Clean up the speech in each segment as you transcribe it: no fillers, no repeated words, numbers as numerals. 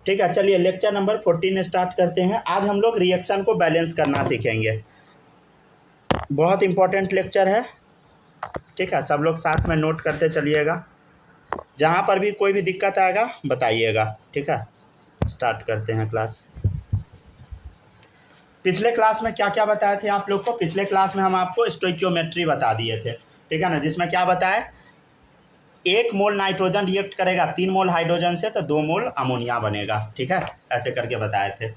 ठीक है, चलिए लेक्चर नंबर 14 स्टार्ट करते हैं। आज हम लोग रिएक्शन को बैलेंस करना सीखेंगे। बहुत इंपॉर्टेंट लेक्चर है, ठीक है। सब लोग साथ में नोट करते चलिएगा, जहाँ पर भी कोई भी दिक्कत आएगा बताइएगा, ठीक है। स्टार्ट करते हैं क्लास। पिछले क्लास में क्या क्या बताए थे आप लोग को? पिछले क्लास में हम आपको स्टोइकियोमेट्री बता दिए थे, ठीक है ना, जिसमें क्या बताए, 1 मोल नाइट्रोजन रिएक्ट करेगा 3 मोल हाइड्रोजन से तो 2 मोल अमोनिया बनेगा, ठीक है। ऐसे करके बताए थे।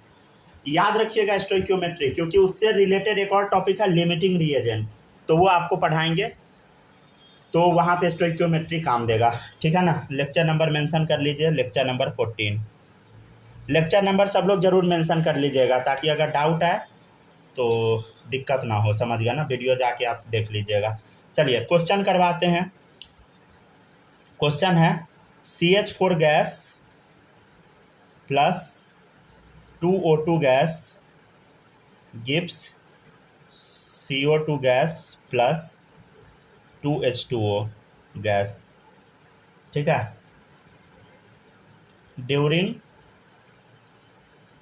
याद रखिएगा स्टोइकियोमेट्री, क्योंकि उससे रिलेटेड एक और टॉपिक है लिमिटिंग रिएजेंट, तो वो आपको पढ़ाएंगे, तो वहाँ पे स्टोइकियोमेट्री काम देगा, ठीक है ना। लेक्चर नंबर मेंशन कर लीजिए, लेक्चर नंबर 14। लेक्चर नंबर सब लोग जरूर मेंशन कर लीजिएगा, ताकि अगर डाउट आए तो दिक्कत ना हो, समझ गया ना। वीडियो जाके आप देख लीजिएगा। चलिए क्वेश्चन करवाते हैं। क्वेश्चन है CH4 gas plus 2O2 gas gives CO2 gas plus 2H2O gas, ठीक है। During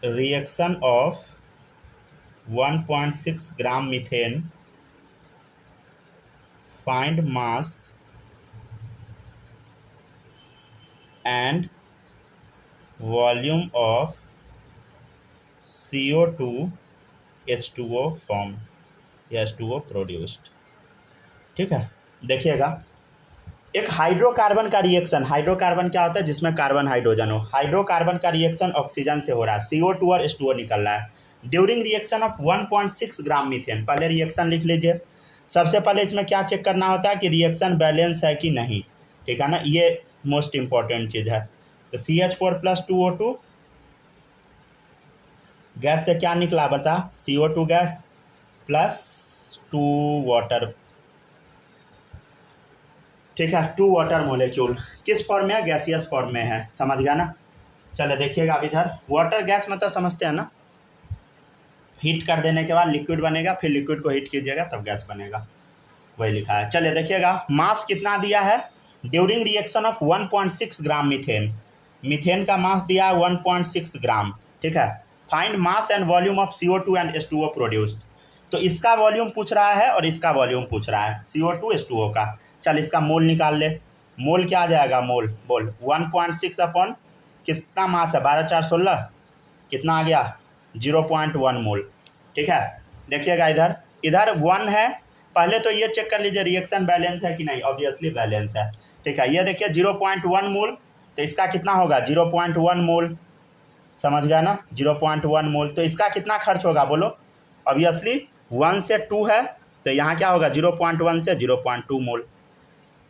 reaction of 1.6 gram methane find mass and volume of CO2 H2O formed या H2O produced, ठीक है। देखिएगा, एक हाइड्रोकार्बन का रिएक्शन, हाइड्रोकार्बन क्या होता है? जिसमें कार्बन हाइड्रोजन हो। हाइड्रोकार्बन का रिएक्शन ऑक्सीजन से हो रहा है, CO2 और H2O निकल रहा है। During reaction of 1.6 gram methane, पहले रिएक्शन लिख लीजिए। सबसे पहले इसमें क्या चेक करना होता है कि रिएक्शन बैलेंस है कि नहीं, ठीक है ना। ये मोस्ट इंपॉर्टेंट चीज़ है। तो CH4 प्लस 2O2 गैस से क्या निकला बता? CO2 गैस प्लस 2 वाटर, ठीक है। 2 वाटर मोलिक्यूल किस फॉर्म में है? गैसियस फॉर्म में है, समझ गया ना। चले देखिएगा, अब इधर वाटर गैस मतलब समझते हैं ना, हीट कर देने के बाद लिक्विड बनेगा, फिर लिक्विड को हीट कीजिएगा तब गैस बनेगा, वही लिखा है। चलिए देखिएगा, मास कितना दिया है during reaction of 1.6 gram methane. Methane का मास दिया है 1.6 ग्राम, ठीक है। Find mass and volume of CO2 and H2O produced. तो इसका वॉल्यूम पूछ रहा है और इसका वॉल्यूम पूछ रहा है, CO2 H2O का। चल इसका मोल निकाल ले। मोल क्या आ जाएगा? मोल बोल 1.6 अपॉन कितना मास है? 12 4 16, कितना आ गया? 0.1 मोल, ठीक है। देखिएगा इधर, इधर 1 है। पहले तो ये चेक कर लीजिए रिएक्शन बैलेंस है कि नहीं। ऑब्वियसली बैलेंस है, ठीक है। ये देखिए 0.1 मोल, तो इसका कितना होगा? 0.1 मोल, समझ गया ना। 0.1 मोल, तो इसका कितना खर्च होगा बोलो? ऑब्वियसली 1 से 2 है, तो यहाँ क्या होगा? 0.1 से 0.2 मोल,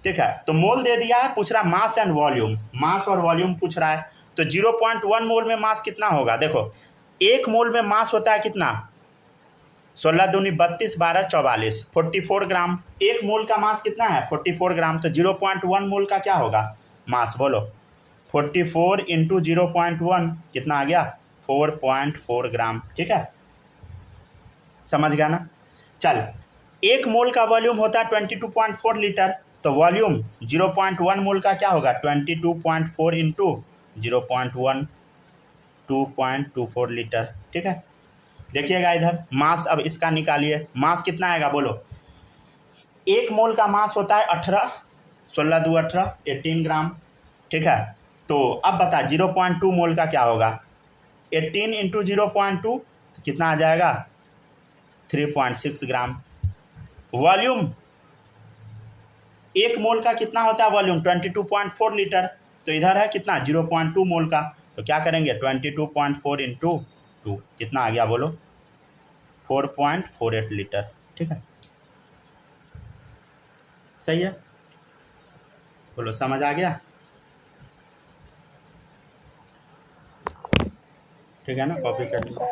ठीक है। तो मोल दे दिया है, पूछ रहा मास एंड वॉल्यूम, मास और वॉल्यूम पूछ रहा है। तो 0.1 मोल में मास कितना होगा? देखो 1 मोल में मास होता है कितना? 16 दूनी 32, 12 44, 44 ग्राम। 1 मोल का मास कितना है? 44 ग्राम। तो 0.1 मोल का क्या होगा मास बोलो? 44 इंटू 0.1 कितना आ गया? 4.4 ग्राम, ठीक है। समझ गया ना। चल 1 मोल का वॉल्यूम होता है 22.4 लीटर, तो वॉल्यूम 0.1 मोल का क्या होगा? 22.4 इंटू 0.1, 2.24 लीटर, ठीक है। देखिएगा इधर मास, अब इसका निकालिए। मास कितना आएगा बोलो? 1 मोल का मास होता है 18, 16 2 18, 18 ग्राम, ठीक है। तो अब बता 0.2 मोल का क्या होगा? 18 इंटू 0.2 कितना आ जाएगा? 3.6 ग्राम। वॉल्यूम 1 मोल का कितना होता है वॉल्यूम? 22.4 लीटर, तो इधर है कितना? 0.2 मोल का। तो क्या करेंगे? 22.4 इंटू 2 कितना आ गया बोलो? 4.48 लीटर, ठीक है। सही है, बोलो समझ आ गया? ठीक है ना, कॉपी कर लीजिए।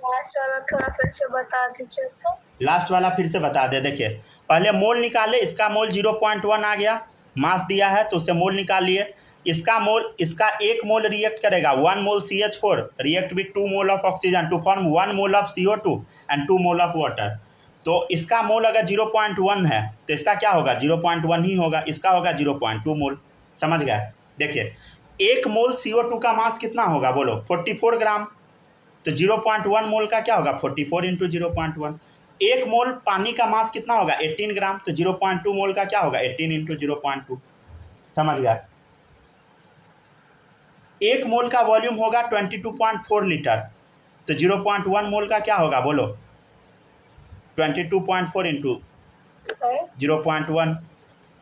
लास्ट वाला थोड़ा फिर से बता दीजिए तो। लास्ट वाला फिर से बता दे। देखिए पहले मोल निकाले, इसका मोल 0.1 आ गया, मास दिया है तो उससे मोल निकाल लिए। इसका मोल, इसका 1 मोल रिएक्ट करेगा 1 mole CH4 react with 2 mole of oxygen to form 1 mole of CO2 and 2 mole of water. तो इसका मोल अगर 0.1 है तो इसका क्या होगा? 0.1 ही होगा, इसका होगा 0.2 मोल, समझ गए। देखिए 1 मोल CO2 का मास कितना होगा बोलो? 44 ग्राम। तो 0.1 मोल का क्या होगा? 44 इंटू 0.1। 1 मोल पानी का मास कितना होगा? 18 ग्राम। तो 0.2 मोल का क्या होगा? 18 इंटू 0.2। समझ गया? 1 मोल का वॉल्यूम होगा 22.4 लीटर। तो 0.1 मोल का क्या होगा बोलो? 22.4 इंटू 0.1।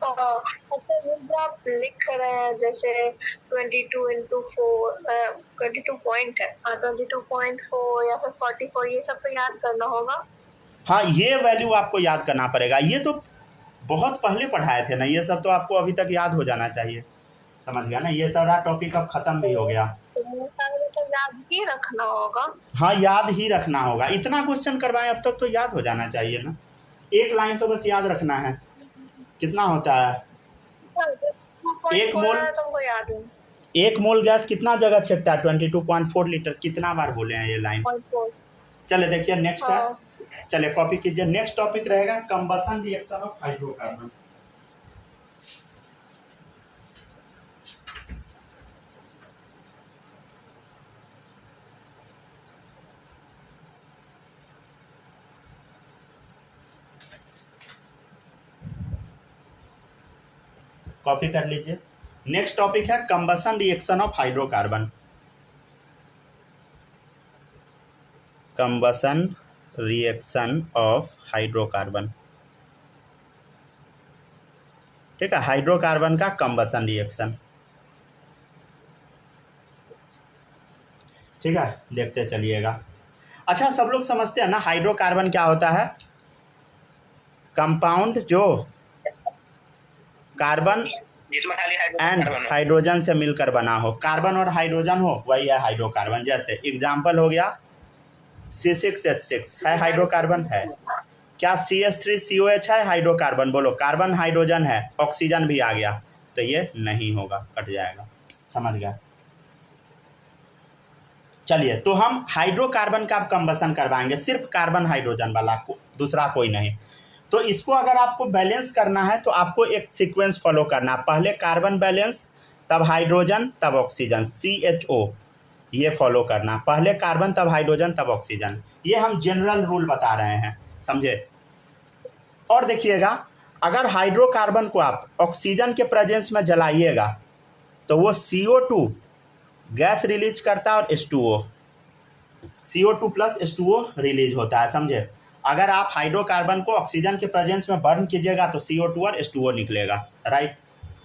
अच्छा जब आप लिख रहे हैं जैसे 22 इंटू 4 22 पॉइंट है, 22.4 या फिर 44, ये सब तो याद करना होगा। हाँ, ये वैल्यू आपको याद करना पड़ेगा। ये तो बहुत पहले पढ़ाए थे ना, ये सब तो आपको अभी तक याद हो जाना चाहिए। समझ गया ना? ये सारा टॉपिक अब खत्म भी हो गया। तो ये सारे तो याद ही रखना होगा। हाँ, याद ही रखना होगा। इतना क्वेश्चन करवाएं अब तक तो याद हो जाना चाहिए ना। एक लाइन तो बस याद रखना है। कितना होता है? 1 मोल, तुमको याद है? 1 मोल गैस कितना जगह छेकता है? 22.4 लीटर। कितना बार बोले हैं ये लाइन? 0.4। चले देखिए नेक्स्ट है। हाँ। चले कॉपी कीजिए। नेक्स्ट टॉपिक रहेगा combustion reaction of hydrocarbon. Copy कर लीजिए। नेक्स्ट टॉपिक है combustion reaction of hydrocarbon. Combustion reaction of hydrocarbon. ठीक है, हाइड्रोकार्बन का कंबसन रिएक्शन। ठीक है, देखते चलिएगा। अच्छा, सब लोग समझते हैं ना हाइड्रोकार्बन क्या होता है? कंपाउंड जो कार्बन एंड हाइड्रोजन से मिलकर बना हो। कार्बन और हाइड्रोजन हो वही है हाइड्रोकार्बन। जैसे एग्जाम्पल हो गया C6H6 है हाइड्रोकार्बन है। क्या CH3COH है हाइड्रोकार्बन? बोलो। कार्बन हाइड्रोजन है, ऑक्सीजन भी आ गया, तो ये नहीं होगा, कट जाएगा। समझ गया? चलिए, तो हम हाइड्रोकार्बन का कंबसन करवाएंगे, सिर्फ कार्बन हाइड्रोजन वाला को, दूसरा कोई नहीं। तो इसको अगर आपको बैलेंस करना है तो आपको एक सीक्वेंस फॉलो करना है। पहले कार्बन बैलेंस, तब हाइड्रोजन, तब ऑक्सीजन, CHO, ये फॉलो करना। पहले कार्बन, तब हाइड्रोजन, तब ऑक्सीजन। ये हम जनरल रूल बता रहे हैं, समझे? और देखिएगा, अगर हाइड्रोकार्बन को आप ऑक्सीजन के प्रेजेंस में जलाइएगा तो वो CO2 गैस रिलीज करता है और H2O, CO2 plus H2O release होता है, समझे? अगर आप हाइड्रोकार्बन को ऑक्सीजन के प्रेजेंस में बर्न कीजिएगा तो CO2 और H2O निकलेगा, राइट?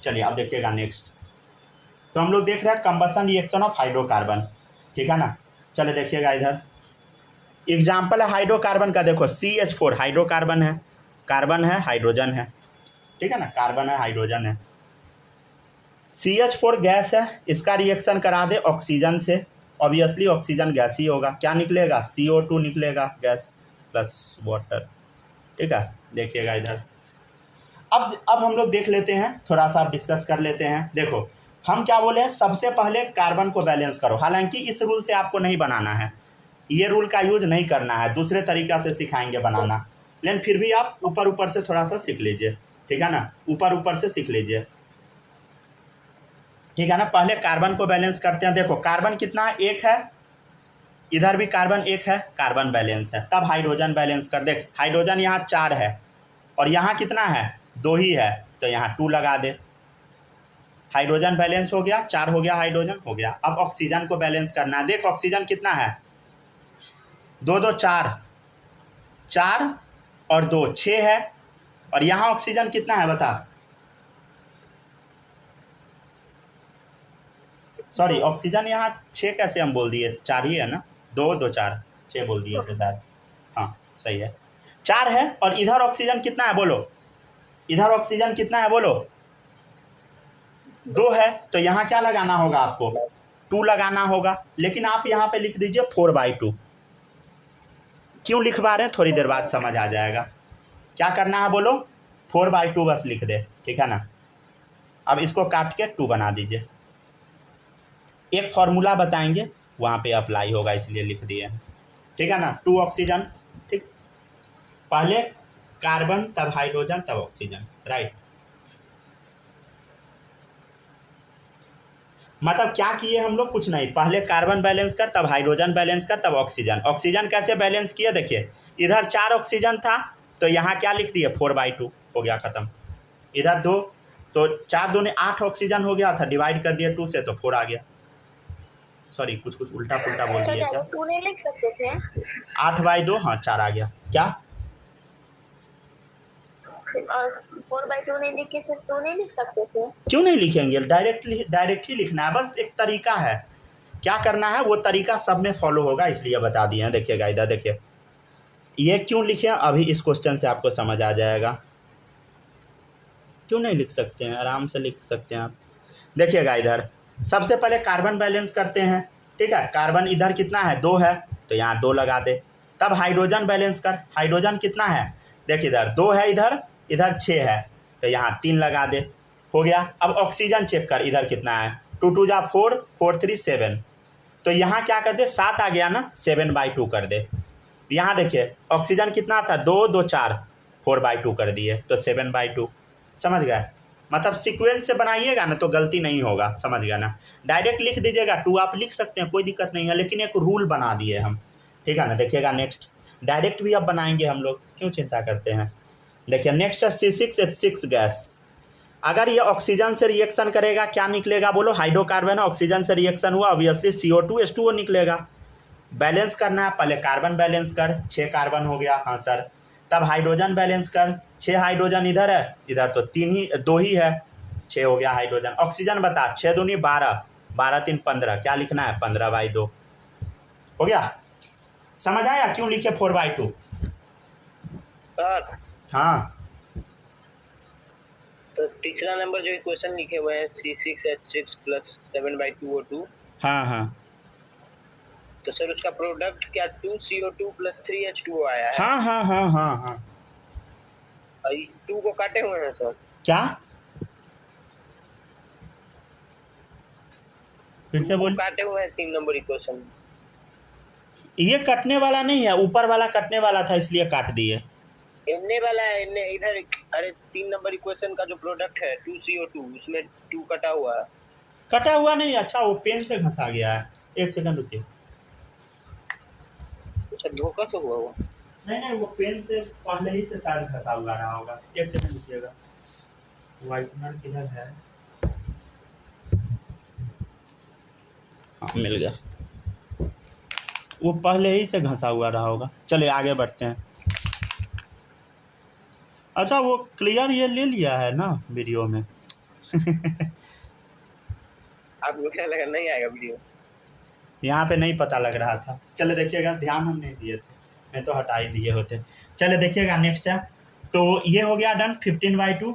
चलिए अब देखिएगा नेक्स्ट। तो हम लोग देख रहे हैं कंबसन रिएक्शन ऑफ हाइड्रोकार्बन, ठीक है ना? चलिए देखिएगा इधर एग्जाम्पल है हाइड्रोकार्बन का। देखो CH4 हाइड्रोकार्बन है, कार्बन है, हाइड्रोजन है, ठीक है ना? कार्बन है, हाइड्रोजन है। CH4 गैस है, इसका रिएक्शन करा दे ऑक्सीजन से, ऑब्वियसली ऑक्सीजन गैस ही होगा। क्या निकलेगा? CO2 निकलेगा गैस प्लस वाटर, ठीक है? देखिएगा इधर। अब हम लोग देख लेते हैं, थोड़ा सा डिस्कस कर लेते हैं। देखो हम क्या बोले हैं, सबसे पहले कार्बन को बैलेंस करो। हालांकि इस रूल से आपको नहीं बनाना है, ये रूल का यूज नहीं करना है, दूसरे तरीका से सिखाएंगे बनाना, लेकिन फिर भी आप ऊपर ऊपर से थोड़ा सा सीख लीजिए, ठीक है ना? ऊपर ऊपर से सीख लीजिए, ठीक है ना? पहले कार्बन को बैलेंस करते हैं। देखो कार्बन कितना है? 1 है, इधर भी कार्बन 1 है, कार्बन बैलेंस है। तब हाइड्रोजन बैलेंस कर। देख हाइड्रोजन यहाँ 4 है और यहाँ कितना है? 2 ही है, तो यहाँ 2 लगा दे। हाइड्रोजन बैलेंस हो गया, 4 हो गया, हाइड्रोजन हो गया। अब ऑक्सीजन को बैलेंस करना है। देख ऑक्सीजन कितना है? 2 2 4, 4 और 2 6 है, और यहाँ ऑक्सीजन कितना है बता? सॉरी, ऑक्सीजन यहाँ 6 कैसे हम बोल दिए? 4 ही है ना? 2 2 4 6 बोल दिए थे शायद। हाँ सही है, 4 है। और इधर ऑक्सीजन कितना है बोलो? इधर ऑक्सीजन कितना है बोलो? 2 है, तो यहाँ क्या लगाना होगा आपको? 2 लगाना होगा। लेकिन आप यहाँ पे लिख दीजिए 4/2। क्यों लिखवा रहे हैं? थोड़ी देर बाद समझ आ जाएगा। क्या करना है बोलो? 4/2 बस लिख दे, ठीक है ना? अब इसको काट के 2 बना दीजिए। एक फॉर्मूला बताएंगे, वहाँ पे अप्लाई होगा, इसलिए लिख दिए, ठीक है ना? 2 ऑक्सीजन, ठीक? पहले कार्बन, तब हाइड्रोजन, तब ऑक्सीजन, राइट? मतलब क्या किए हम लोग, कुछ नहीं, पहले कार्बन बैलेंस कर, तब हाइड्रोजन बैलेंस कर, तब ऑक्सीजन। ऑक्सीजन कैसे बैलेंस किए देखिए, इधर 4 ऑक्सीजन था तो यहाँ क्या लिख दिए 4/2 हो गया ख़त्म। इधर 2 तो 4 दूनी 8 ऑक्सीजन हो गया था, डिवाइड कर दिए 2 से तो 4 आ गया। सॉरी कुछ उल्टा पुल्टा बोल ऐसा दिए क्या, 2 नहीं लिख सकते थे? 8/2 हाँ 4 आ गया क्या। और 4/2 नहीं लिख के सिर्फ 2 नहीं लिख सकते थे? क्यों नहीं लिखेंगे, डायरेक्ट ही लिखना है, बस एक तरीका है, क्या करना है वो तरीका सब में फॉलो होगा, इसलिए बता दिए हैं। देखिएगा इधर देखिए, ये क्यों लिखे अभी इस क्वेश्चन से आपको समझ आ जाएगा। क्यों नहीं लिख सकते हैं, आराम से लिख सकते हैं आप। देखिएगा इधर सबसे पहले कार्बन बैलेंस करते हैं, ठीक है, कार्बन इधर कितना है 2 है तो यहाँ 2 लगा दे। तब हाइड्रोजन बैलेंस कर, हाइड्रोजन कितना है देख, इधर 2 है, इधर 6 है तो यहाँ 3 लगा दे, हो गया। अब ऑक्सीजन चेक कर, इधर कितना है 2 2 जा 4 4 3 7, तो यहाँ क्या कर दे 7 आ गया ना, 7/2 कर दे। यहाँ देखिए ऑक्सीजन कितना था 2 2 4 4/2 कर दिए तो 7/2, समझ गए। मतलब सीक्वेंस से बनाइएगा ना तो गलती नहीं होगा, समझ गया ना। डायरेक्ट लिख दीजिएगा 2 आप लिख सकते हैं, कोई दिक्कत नहीं है, लेकिन एक रूल बना दिए हम, ठीक है ना। देखिएगा नेक्स्ट, डायरेक्ट भी अब बनाएंगे हम लोग, क्यों चिंता करते हैं। देखिए नेक्स्ट है C6H6 गैस। अगर ये ऑक्सीजन से रिएक्शन करेगा क्या निकलेगा बोलो, हाइड्रोकार्बन ऑक्सीजन से रिएक्शन हुआ, ऑब्वियसली CO2 H2O निकलेगा। बैलेंस करना है, पहले कार्बन बैलेंस कर, 6 कार्बन हो गया हाँ सर। तब हाइड्रोजन बैलेंस कर, 6 हाइड्रोजन इधर है, इधर तो 2 ही है, 6 हो गया हाइड्रोजन। ऑक्सीजन बता, 6 दूनी 12, 12 3 15, क्या लिखना है 15/2 हो गया। समझ आया क्यों लिखे 4/2? सर हाँ तो तीसरा नंबर जो इक्वेशन लिखे हुए हैं C6H6 + 7/2O2, हाँ हाँ तो सर उसका प्रोडक्ट क्या 2CO2 + 3H2O आया है? हाँ हाँ हाँ हाँ हाँ। और 2 को काटे हुए हैं सर, क्या फिर से बोल। काटे हुए हैं 3 नंबर इक्वेशन। ये कटने वाला नहीं है, ऊपर वाला कटने वाला था इसलिए काट दिए। इनने वाला है, इनने इधर, अरे 3 नंबर इक्वेशन का जो प्रोडक्ट है 2CO2, उसमें 2 कटा हुआ है। कटा हुआ नहीं, अच्छा वो पेन से घसा गया है, 1 सेकंड रुकिए। अच्छा धोखा से हुआ वो? नहीं वो पेन से पहले ही से शायद घसा हुआ रहा होगा, 1 सेकंड रुकिएगा। व्हाइटनर किधर है, हाँ मिल गया, वो पहले ही से घसा हुआ रहा होगा। चलिए आगे बढ़ते हैं। अच्छा वो क्लियर ये ले लिया है ना वीडियो में आपको क्या लगा नहीं आएगा वीडियो? यहाँ पे नहीं पता लग रहा था। चले देखिएगा, ध्यान हम नहीं दिए थे, मैं तो हटा ही दिए होते। चले देखिएगा नेक्स्ट है, तो ये हो गया डन 15/2।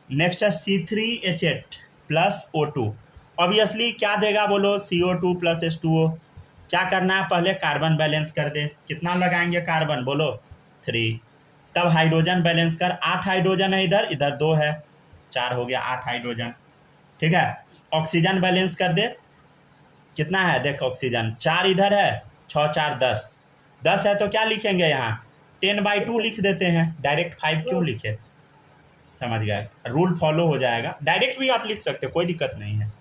नेक्स्ट है C3H8 + O2। ऑब्वियसली क्या देगा बोलो, CO2 + H2O। क्या करना है, पहले कार्बन बैलेंस कर दे, कितना लगाएंगे कार्बन बोलो 3। तब हाइड्रोजन बैलेंस कर, 8 हाइड्रोजन है इधर, इधर 2 है, 4 हो गया 8 हाइड्रोजन, ठीक है। ऑक्सीजन बैलेंस कर दे, कितना है देख ऑक्सीजन 4 इधर है, 6 4 10, 10 है तो क्या लिखेंगे यहाँ 10/2 लिख देते हैं, डायरेक्ट 5 क्यों लिखे, समझ गए, रूल फॉलो हो जाएगा। डायरेक्ट भी आप लिख सकते हो, कोई दिक्कत नहीं है,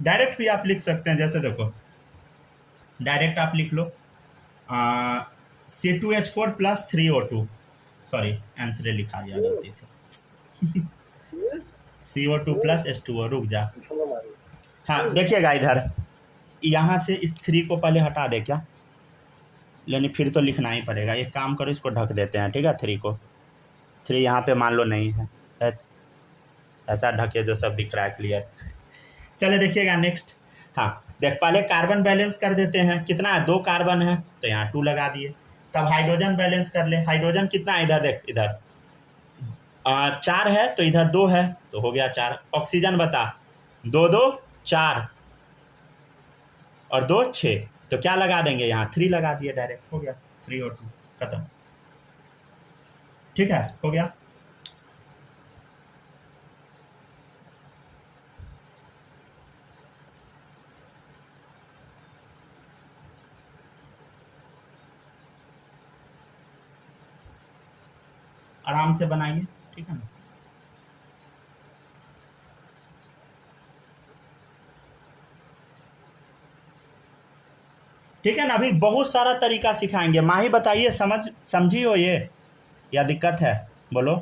डायरेक्ट भी आप लिख सकते हैं। जैसे देखो डायरेक्ट आप लिख लो C2H4 + 3O2, सॉरी आंसर लिखा दिया गलती से CO2 + H2O, रुक जा। हाँ देखिएगा इधर, यहाँ से इस 3 को पहले हटा दे क्या, लेकिन फिर तो लिखना ही पड़ेगा। एक काम करो, इसको ढक देते हैं, ठीक है। 3 को, 3 यहाँ पे मान लो नहीं है, ऐसा ढके जो सब दिख रहा है क्लियर। चले देखिएगा नेक्स्ट, हाँ देख पहले कार्बन बैलेंस कर देते हैं, कितना है 2 कार्बन है तो यहाँ 2 लगा दिए। तब हाइड्रोजन बैलेंस कर ले, हाइड्रोजन कितना है इधर देख, इधर 4 है तो इधर 2 है तो हो गया 4। ऑक्सीजन बता, 2 2 4 और 2 6, तो क्या लगा देंगे यहाँ 3 लगा दिए, डायरेक्ट हो गया 3 और 2 खत्म, ठीक है हो गया। आराम से बनाइए, ठीक है ना। ठीक है ना। अभी बहुत सारा तरीका सिखाएंगे। माही बताइए, समझी हो ये या दिक्कत है? बोलो।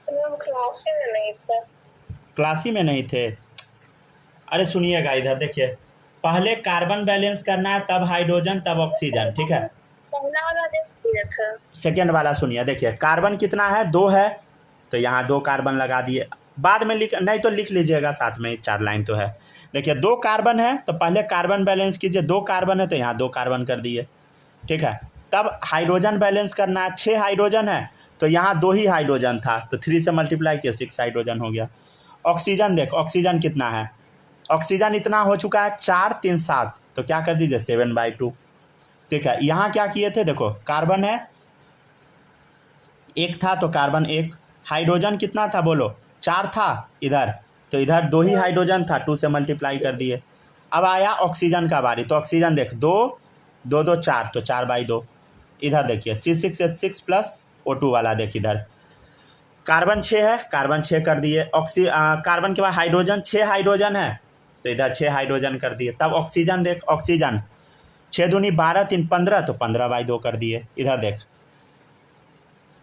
हम क्लास में नहीं थे। क्लास ही में नहीं थे? अरे सुनिएगा, इधर देखिए, पहले कार्बन बैलेंस करना है, तब हाइड्रोजन, तब ऑक्सीजन, ठीक है। पहला वाला देख लिया था। सेकेंड वाला सुनिए, देखिए कार्बन कितना है, 2 है, तो यहाँ 2 कार्बन लगा दिए। बाद में नहीं तो लिख लीजिएगा साथ में, 4 लाइन तो है। देखिए 2 कार्बन है तो पहले कार्बन बैलेंस कीजिए, 2 कार्बन है तो यहाँ 2 कार्बन कर दिए, ठीक है। तब हाइड्रोजन बैलेंस करना है, 6 हाइड्रोजन है तो यहाँ 2 ही हाइड्रोजन था, तो 3 से मल्टीप्लाई किया, 6 हाइड्रोजन हो गया। ऑक्सीजन देख, ऑक्सीजन कितना है, ऑक्सीजन इतना हो चुका है, 4 3 7, तो क्या कर दीजिए 7/2, ठीक है। यहाँ क्या किए थे, देखो कार्बन है 1 था तो कार्बन 1, हाइड्रोजन कितना था बोलो, 4 था इधर, तो इधर 2 ही हाइड्रोजन था, 2 से मल्टीप्लाई कर दिए। अब आया ऑक्सीजन का बारी, तो ऑक्सीजन देख 2 2 2 4, तो 4/2। इधर देखिए C6H6 प्लस O2 वाला, देख इधर कार्बन 6 है, कार्बन 6 कर दिए। कार्बन के बाद हाइड्रोजन 6 हाइड्रोजन है तो इधर 6 हाइड्रोजन कर दिए। तब ऑक्सीजन देख, ऑक्सीजन 6 दूनी 12 3 15, तो 15/2 कर दिए। इधर देख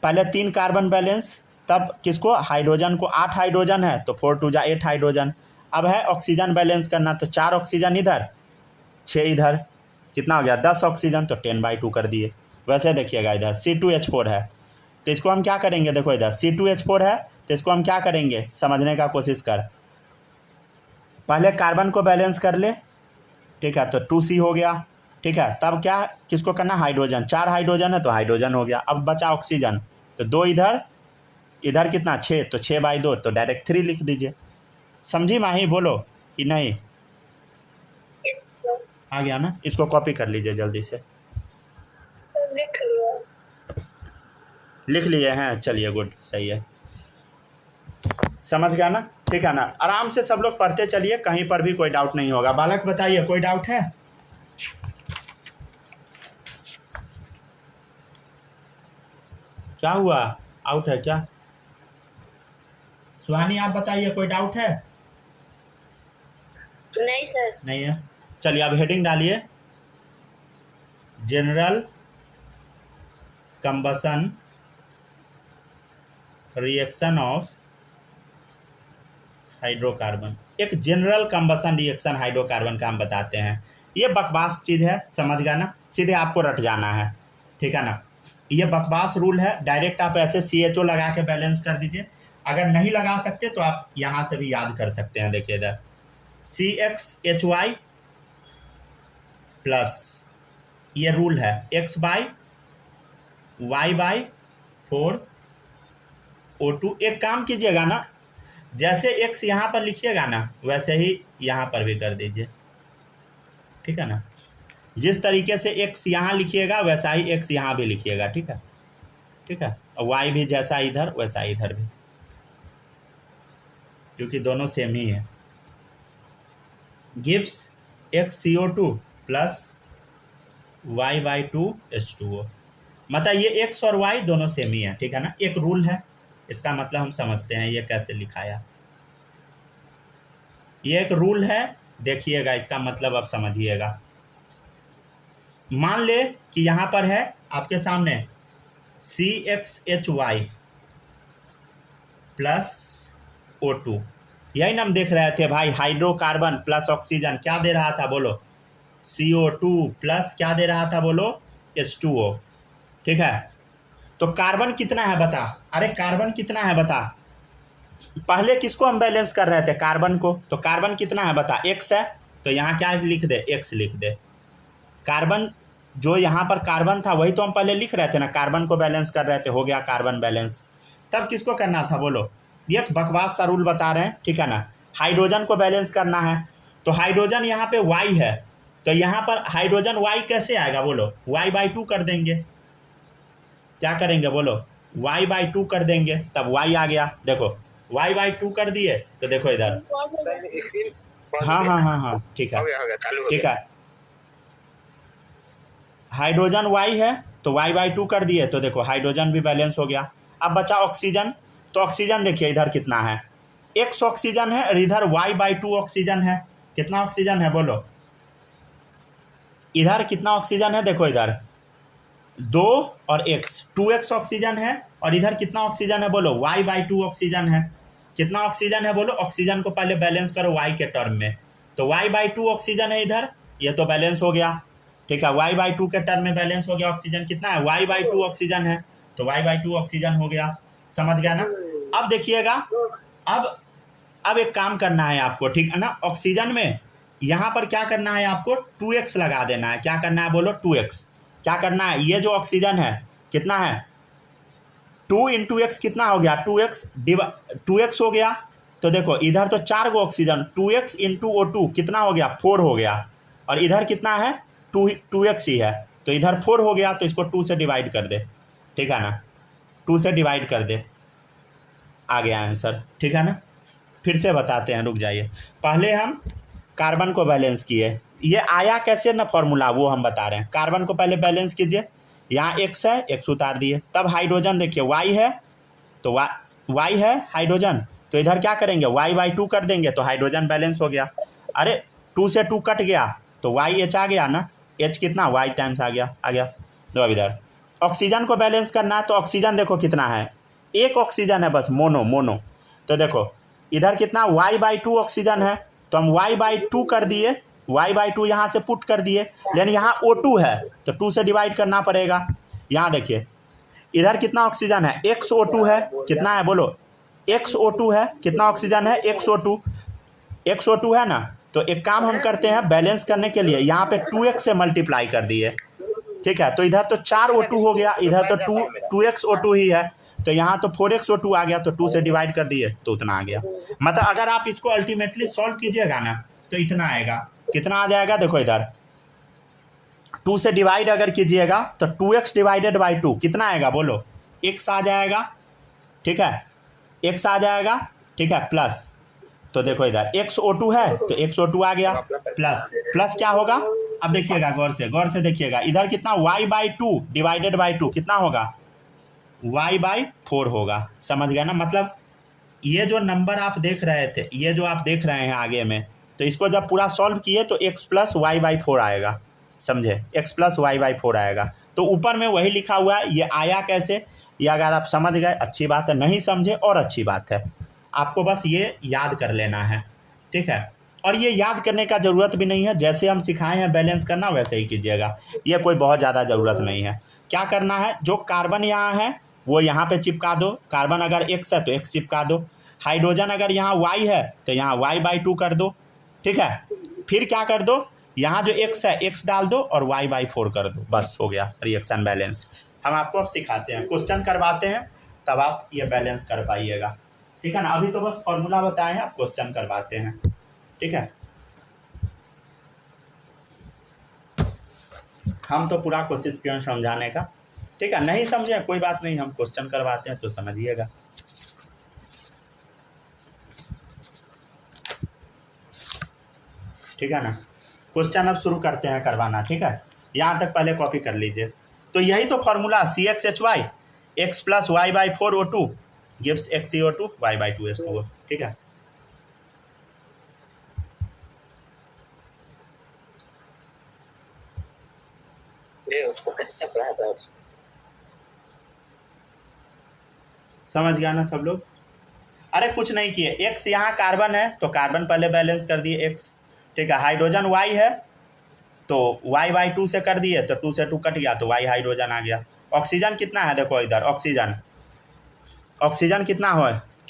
पहले 3 कार्बन बैलेंस, तब किसको, हाइड्रोजन को, 8 हाइड्रोजन है तो 4 2 जा 8 हाइड्रोजन। अब है ऑक्सीजन बैलेंस करना, तो 4 ऑक्सीजन इधर, 6 इधर, कितना हो गया 10 ऑक्सीजन, तो 10/2 कर दिए। वैसे देखिएगा इधर C2H4 है तो इसको हम क्या करेंगे, देखो इधर C2H4 है तो इसको हम क्या करेंगे, समझने का कोशिश कर। पहले कार्बन को बैलेंस कर ले, ठीक है, तो 2C हो गया, ठीक है। तब क्या किसको करना, हाइड्रोजन, 4 हाइड्रोजन है तो हाइड्रोजन हो गया। अब बचा ऑक्सीजन, तो 2 इधर, इधर कितना 6, तो 6/2, तो डायरेक्ट 3 लिख दीजिए। समझी माही, बोलो कि नहीं? आ गया ना, इसको कॉपी कर लीजिए जल्दी से। लिख लिया। लिख लिए हैं, चलिए गुड, सही है, समझ गया ना, ठीक है ना। आराम से सब लोग पढ़ते चलिए, कहीं पर भी कोई डाउट नहीं होगा। बालक बताइए, कोई डाउट है? क्या हुआ, आउट है क्या? सुहानी आप बताइए, कोई डाउट है? नहीं सर। नहीं है, चलिए अब हेडिंग डालिए, general combustion reaction of hydrocarbon. एक जनरल कंबसन रिएक्शन हाइड्रोकार्बन का हम बताते हैं। ये बकवास चीज़ है, समझ गया ना, सीधे आपको रट जाना है, ठीक है ना। ये बकवास रूल है, डायरेक्ट आप ऐसे CHO लगा के बैलेंस कर दीजिए। अगर नहीं लगा सकते तो आप यहाँ से भी याद कर सकते हैं। देखिए इधर CXHY प्लस, ये रूल है, X/Y/4 O2। एक काम कीजिएगा ना, जैसे X यहाँ पर लिखिएगा ना वैसे ही यहाँ पर भी कर दीजिए, ठीक है ना। जिस तरीके से X यहाँ लिखिएगा वैसा ही X यहाँ भी लिखिएगा, ठीक है, ठीक है। और Y भी जैसा इधर वैसा इधर भी, क्योंकि दोनों सेम ही है। Gives XCO2 plus Y/2 H2O, मतलब ये X और Y दोनों सेम ही है, ठीक है ना। एक रूल है, इसका मतलब हम समझते हैं ये कैसे लिखाया। ये एक रूल है, देखिएगा इसका मतलब अब समझिएगा। मान ले कि यहाँ पर है आपके सामने CXHY प्लस O2, यही ना हम देख रहे थे भाई, हाइड्रोकार्बन प्लस ऑक्सीजन क्या दे रहा था बोलो, CO2 प्लस क्या दे रहा था बोलो, H2O, ठीक है। तो कार्बन कितना है बता, अरे कार्बन कितना है बता। पहले किसको हम बैलेंस कर रहे थे, कार्बन को, तो कार्बन कितना है बता, X है, तो यहाँ क्या लिख दे, X लिख दे। कार्बन जो यहाँ पर कार्बन था वही तो हम पहले लिख रहे थे ना, कार्बन को बैलेंस कर रहे थे, हो गया कार्बन बैलेंस। तब किसको करना था बोलो, ये बकवास सा रूल बता रहे हैं, ठीक है ना। हाइड्रोजन को बैलेंस करना है, तो हाइड्रोजन यहाँ पे Y है, तो यहाँ पर हाइड्रोजन Y कैसे आएगा बोलो, Y/2 कर देंगे। क्या करेंगे बोलो, Y/2 कर देंगे, तब Y आ गया। देखो Y/2 कर दिए, तो देखो इधर, हाँ, ठीक है, ठीक है। हाइड्रोजन Y है तो Y/2 कर दिए, तो देखो हाइड्रोजन भी बैलेंस हो गया। अब बचा ऑक्सीजन, तो ऑक्सीजन देखिए इधर कितना है, X ऑक्सीजन है और इधर Y/2 ऑक्सीजन है। कितना ऑक्सीजन है बोलो, इधर कितना ऑक्सीजन है, देखो इधर 2 और x, 2x ऑक्सीजन है, और इधर कितना ऑक्सीजन है बोलो, y/2 ऑक्सीजन है। कितना ऑक्सीजन है बोलो, ऑक्सीजन को पहले बैलेंस करो y के टर्म में, तो y/2 ऑक्सीजन है इधर, ये तो बैलेंस हो गया, ठीक है। y/2 के टर्म में बैलेंस हो गया, ऑक्सीजन कितना है, y/2 ऑक्सीजन है, तो y/2 ऑक्सीजन हो गया, समझ गया ना। अब देखिएगा, अब एक काम करना है आपको, ठीक है ना। ऑक्सीजन में यहाँ पर क्या करना है आपको, 2x लगा देना है। क्या करना है बोलो, 2x। क्या करना है, ये जो ऑक्सीजन है कितना है, 2 × x कितना हो गया, 2x हो गया। तो देखो इधर तो 4 गो ऑक्सीजन, 2x × O2 कितना हो गया, 4 हो गया, और इधर कितना है, 2x ही है, तो इधर 4 हो गया, तो इसको 2 से डिवाइड कर दे, ठीक है ना, 2 से डिवाइड कर दे, आ गया आंसर, ठीक है ना। फिर से बताते हैं, रुक जाइए, पहले हम कार्बन को बैलेंस किए, ये आया कैसे ना फॉर्मूला, वो हम बता रहे हैं। कार्बन को पहले बैलेंस कीजिए, यहाँ x है, x उतार दिए, तब हाइड्रोजन देखिए y है, तो y है हाइड्रोजन, तो इधर क्या करेंगे, y/2 कर देंगे, तो हाइड्रोजन बैलेंस हो गया। अरे 2 से 2 कट गया, तो YH आ गया ना, H कितना, y टाइम्स आ गया। तो अब इधर ऑक्सीजन को बैलेंस करना है, तो ऑक्सीजन देखो कितना है, एक ऑक्सीजन है बस, मोनो। तो देखो इधर कितना, y/2 ऑक्सीजन है, तो हम y/2 कर दिए, y/2 यहाँ से पुट कर दिए, लेकिन यहाँ O2 है, तो 2 से डिवाइड करना पड़ेगा। यहाँ देखिए इधर कितना ऑक्सीजन है, XO2 है, कितना है बोलो, XO2 है, कितना ऑक्सीजन है, XO2 है ना। तो एक काम हम करते हैं, बैलेंस करने के लिए यहाँ पे 2x से मल्टीप्लाई कर दिए, ठीक है, तो इधर तो 4 O2 हो गया, इधर तो 2x O2 ही है, तो यहाँ तो 4x O2 आ गया, तो 2 से डिवाइड कर दिए, तो उतना आ गया। मतलब अगर आप इसको अल्टीमेटली सॉल्व कीजिएगा ना, तो इतना आएगा, कितना आ जाएगा, देखो इधर 2 से डिवाइड अगर कीजिएगा, तो 2x डिवाइडेड बाई 2 कितना आएगा बोलो, x आ जाएगा, ठीक है, x आ जाएगा, ठीक है, प्लस, तो देखो इधर XO2 है, तो XO2 आ गया, प्लस क्या होगा, अब देखिएगा गौर से देखिएगा, इधर कितना, y/2 डिवाइडेड बाई 2 कितना होगा, y/4 होगा, समझ गया ना। मतलब ये जो नंबर आप देख रहे थे, ये जो आप देख रहे हैं आगे में, तो इसको जब पूरा सॉल्व किए तो x + y/4 आएगा, समझे, x + y/4 आएगा। तो ऊपर में वही लिखा हुआ है, ये आया कैसे, ये अगर आप समझ गए अच्छी बात है, नहीं समझे और अच्छी बात है, आपको बस ये याद कर लेना है, ठीक है। और ये याद करने का ज़रूरत भी नहीं है, जैसे हम सिखाए हैं बैलेंस करना वैसे ही कीजिएगा, ये कोई बहुत ज़्यादा ज़रूरत नहीं है। क्या करना है, जो कार्बन यहाँ है वो यहाँ पे चिपका दो, कार्बन अगर x है तो x चिपका दो, हाइड्रोजन अगर यहाँ y है तो यहाँ y/2 कर दो, ठीक है। फिर क्या कर दो, यहाँ जो x है x डाल दो और y/4 कर दो, बस हो गया रिएक्शन बैलेंस। हम आपको अब सिखाते हैं, क्वेश्चन करवाते हैं, तब आप ये बैलेंस कर पाइएगा, ठीक है ना। अभी तो बस फॉर्मूला बताए हैं, आप क्वेश्चन करवाते हैं, ठीक है। हम तो पूरा कोशिश किए समझाने का, ठीक है, नहीं समझे कोई बात नहीं, हम क्वेश्चन करवाते हैं तो समझिएगा। ठीक है ना, क्वेश्चन अब शुरू करते हैं करवाना, ठीक है, यहाँ तक पहले कॉपी कर लीजिए। तो यही तो formula, CxHy x + y/4 O2 gives XeO2 y/2 H2O, ठीक है। उसको कैसे पढ़ा था, समझ गया ना सब लोग। अरे कुछ नहीं किए, x यहाँ कार्बन है तो कार्बन पहले बैलेंस कर दिए x, ठीक है। हाइड्रोजन y है तो y/2 से कर दिए, तो 2 से 2 कट गया, तो y हाइड्रोजन आ गया। ऑक्सीजन कितना है, देखो इधर ऑक्सीजन कितना हो,